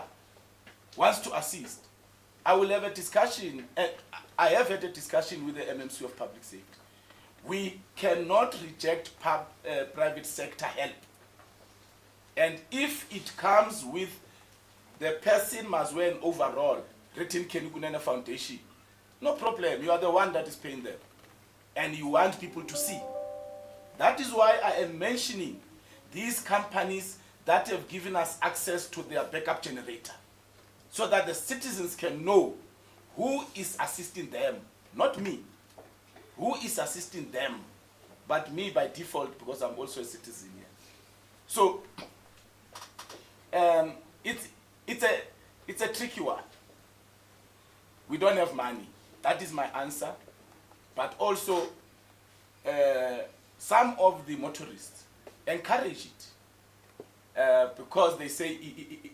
wants to assist, I will have a discussion, and I have had a discussion with the MMC of Public Safety. We cannot reject private sector help. And if it comes with the person must wear an overall, written Kenigunene Foundation, no problem, you are the one that is paying them. And you want people to see. That is why I am mentioning these companies that have given us access to their backup generator, so that the citizens can know who is assisting them, not me. Who is assisting them, but me by default because I'm also a citizen here. So it's a tricky one. We don't have money. That is my answer. But also, some of the motorists encourage it because they say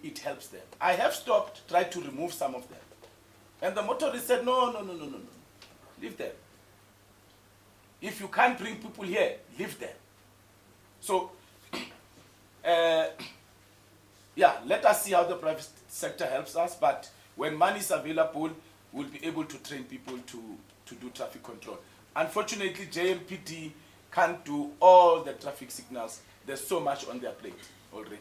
it helps them. I have tried to remove some of them. And the motorists said, no, leave them. If you can't bring people here, leave them. So, yeah, let us see how the private sector helps us, but when money is available, we'll be able to train people to do traffic control. Unfortunately, JMPD can't do all the traffic signals. There's so much on their plate already.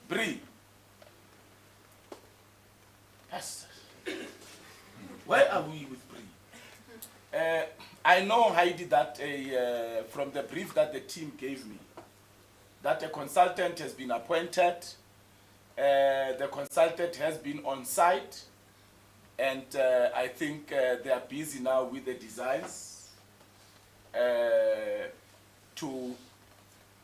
Bree. Yes. Where are we with Bree? I know, Heidi, that from the brief that the team gave me, that a consultant has been appointed. The consultant has been on site, and I think they are busy now with the designs to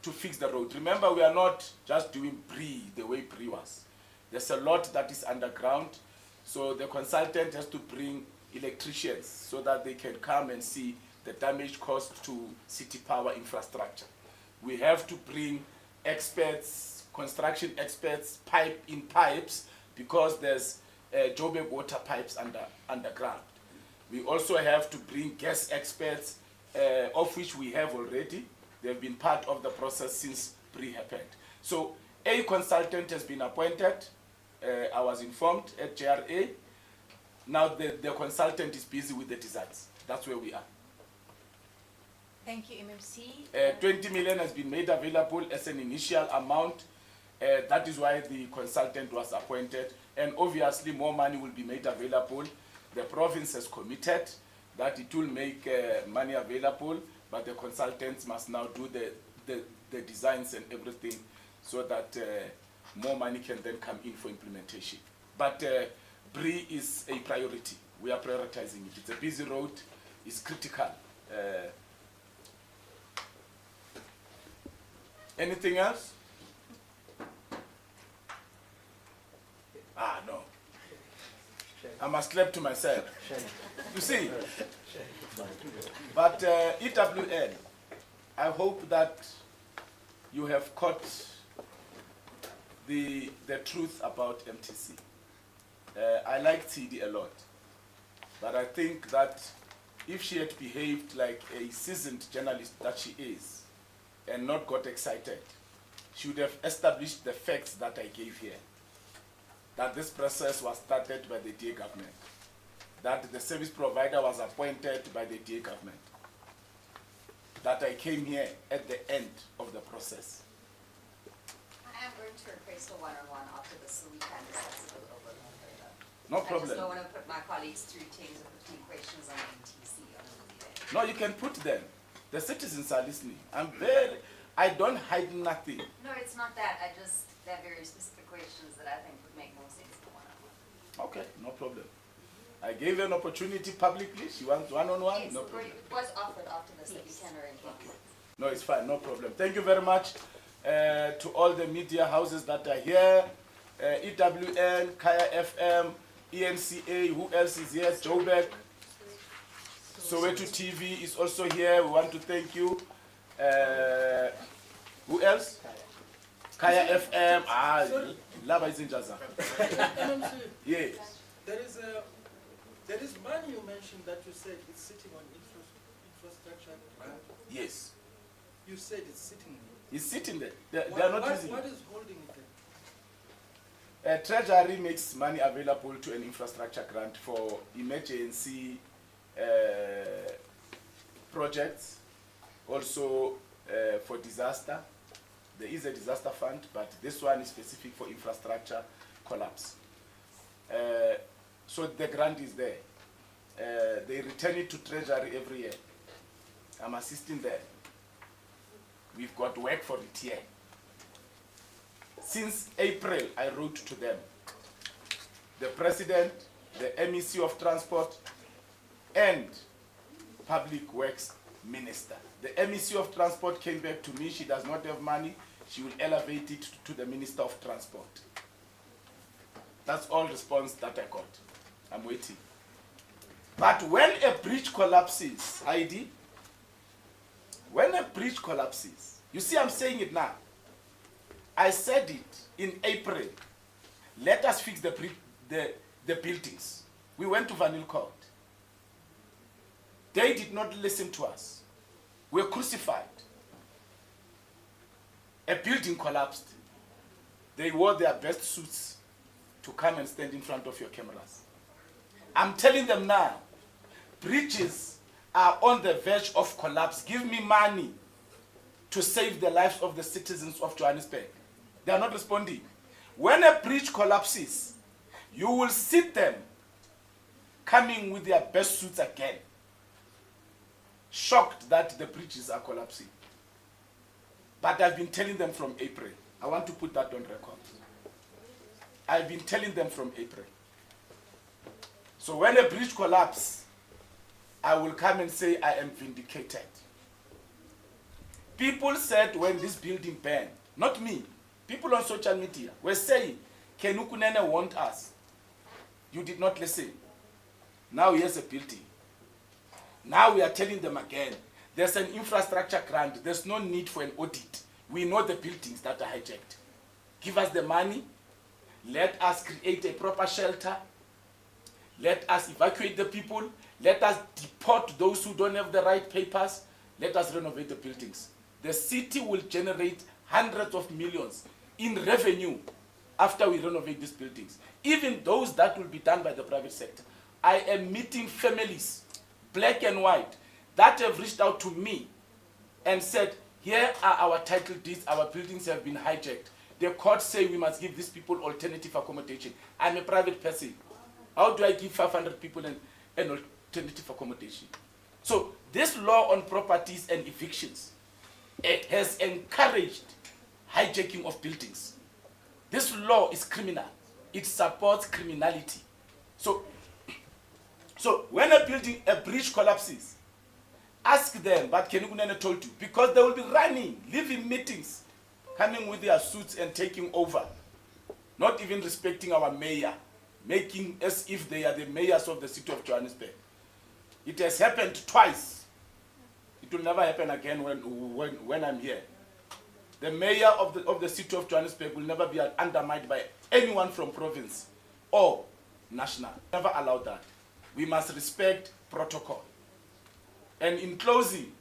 fix the road. Remember, we are not just doing Bree the way Bree was. There's a lot that is underground, so the consultant has to bring electricians so that they can come and see the damage caused to city power infrastructure. We have to bring experts, construction experts, pipe in pipes, because there's Joburg water pipes underground. We also have to bring gas experts, of which we have already. They've been part of the process since pre-happened. So a consultant has been appointed. I was informed at JRA. Now the consultant is busy with the designs. That's where we are. Thank you, MMC. 20 million has been made available as an initial amount. That is why the consultant was appointed. And obviously more money will be made available. The province has committed that it will make money available, but the consultants must now do the designs and everything so that more money can then come in for implementation. But BRI is a priority. We are prioritizing it. It's a busy road. It's critical. Anything else? Ah, no. I must clap to myself. You see? But EWN, I hope that you have caught the truth about MTC. I like TD a lot, but I think that if she had behaved like a seasoned journalist that she is and not got excited, she would have established the facts that I gave here. That this process was started by the DA government, that the service provider was appointed by the DA government, that I came here at the end of the process. I am going to request a one-on-one after this so we can discuss it a little bit more further. No I just problem. don't want to put my colleagues through 10 or 15 questions on MTC on the meeting. No, you can put them. The citizens are listening. I don't hide nothing. No, it's not that. There are very specific questions that I think would make more sense for one-on-one. Okay, no problem. I gave her an opportunity publicly. She wants one-on-one. Yes, No problem. it was offered after this that we can arrange one. Okay. No, it's fine, no problem. Thank you very much to all the media houses that are here. EWN, Kaya FM, ENCA, who else is here? Joburg. Soweto TV is also here. We want to thank you. Who else? Kaya FM. Lava is in Jaza. Yes. There is money you mentioned that you said it's sitting on infrastructure grant. Yes. You said it's sitting there. It's sitting there. They are not using it. What is holding it there? Treasury makes money available to an infrastructure grant for emergency projects, also for disaster. There is a disaster fund, but this one is specific for infrastructure collapse. So the grant is there. They return it to Treasury every year. I'm assisting them. We've got work for it here. Since April, I wrote to them. The President, the MEC of Transport, and Public Works Minister. The MEC of Transport came back to me. She does not have money. She will elevate it to the Minister of Transport. That's all response that I got. I'm waiting. But when a bridge collapses, Heidi, when a bridge collapses, you see I'm saying it now. I said it in April. Let us fix the buildings. We went to Vanille Court. They did not listen to us. We were crucified. A building collapsed. They wore their best suits to come and stand in front of your cameras. I'm telling them now, bridges are on the verge of collapse. Give me money to save the lives of the citizens of Johannesburg. They are not responding. When a bridge collapses, you will see them coming with their best suits again, shocked that the bridges are collapsing. But I've been telling them from April. I want to put that on record. I've been telling them from April. So when a bridge collapses, I will come and say I am vindicated. People said when this building burned, not me, people on social media were saying, Kenukunene want us. You did not listen. Now here's a building. Now we are telling them again, there's an infrastructure grant, there's no need for an audit. We know the buildings that are hijacked. Give us the money, let us create a proper shelter, let us evacuate the people, let us deport those who don't have the right papers, let us renovate the buildings. The city will generate hundreds of millions in revenue after we renovate these buildings. Even those that will be done by the private sector. I am meeting families, black and white, that have reached out to me and said, here are our title deeds, our buildings have been hijacked. The court say we must give these people alternative accommodation. I'm a private person. How do I give 500 people an alternative accommodation? So this law on properties and evictions, it has encouraged hijacking of buildings. This law is criminal. It supports criminality. So when a bridge collapses, ask them, but Kenukunene told you, because they will be running, leaving meetings, coming with their suits and taking over, not even respecting our mayor, making as if they are the mayors of the city of Johannesburg. It has happened twice. It will never happen again when I'm here. The mayor of the city of Johannesburg will never be undermined by anyone from province or national. Never allow that. We must respect protocol. And in closing,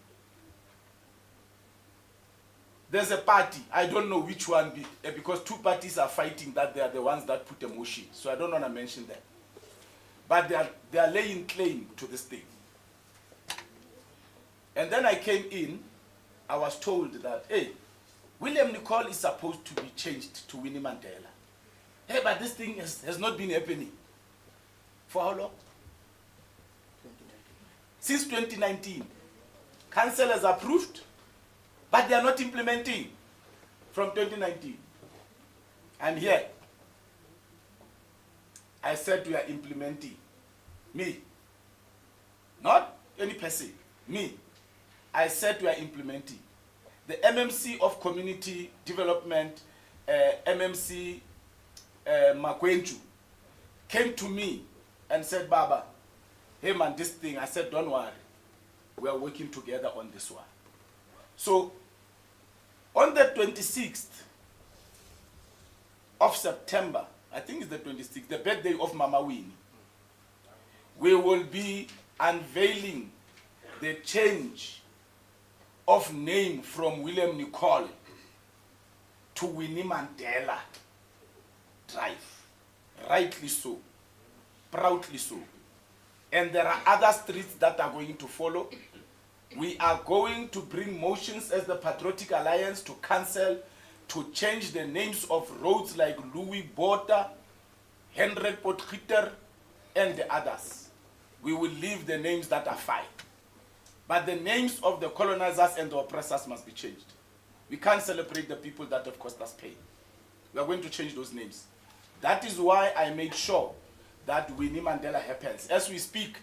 there's a party, I don't know which one, because two parties are fighting that they are the ones that put a motion, so I don't want to mention them. But they are laying claim to this thing. And then I came in, I was told that, hey, William Nicol is supposed to be changed to Winnie Mandela. Hey, but this thing has not been happening. For how long? Since 2019. Council has approved, but they are not implementing from 2019. And here, I said we are implementing. Me. Not any person. Me. I said we are implementing. The MMC of Community Development, MMC Makwenchu, came to me and said, Baba, hey man, this thing, I said, don't worry. We are working together on this one. So, on the 26th of September, I think it's the 26th, the birthday of Mama Winnie, we will be unveiling the change of name from William Nicol to Winnie Mandela Drive. Rightly so. Proudly so. And there are other streets that are going to follow. We are going to bring motions as the Patriotic Alliance to council to change the names of roads like Louis Botha, Hendrik Potgieter, and the others. We will leave the names that are fine. But the names of the colonizers and the oppressors must be changed. We can't celebrate the people that have caused us pain. We are going to change those names. That is why I made sure that Winnie Mandela happens. As we speak,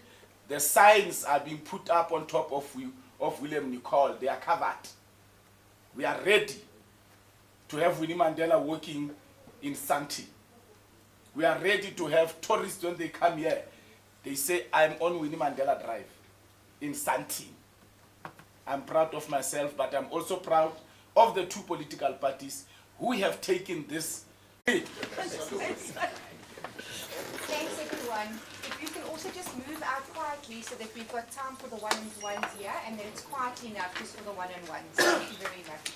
the signs are being put up on top of William Nicol. They are covered. We are ready to have Winnie Mandela working in Santi. We are ready to have tourists when they come here. They say, I'm on Winnie Mandela Drive in Santi. I'm proud of myself, but I'm also proud of the two political parties who have taken this. Thanks everyone. If you can also just move out quietly so that we've got time for the one-on-ones here and then it's quiet enough just for the one-on-ones. Thank you very much.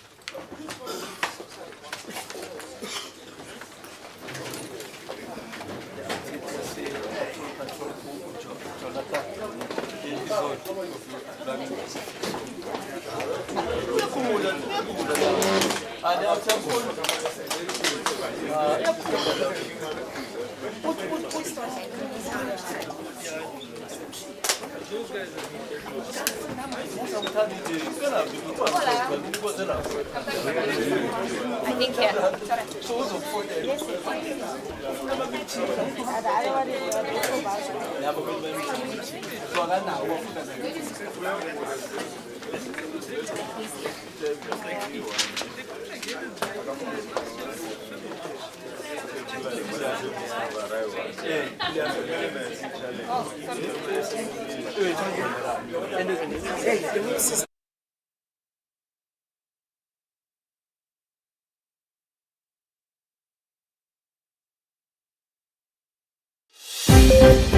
I think here. Hey,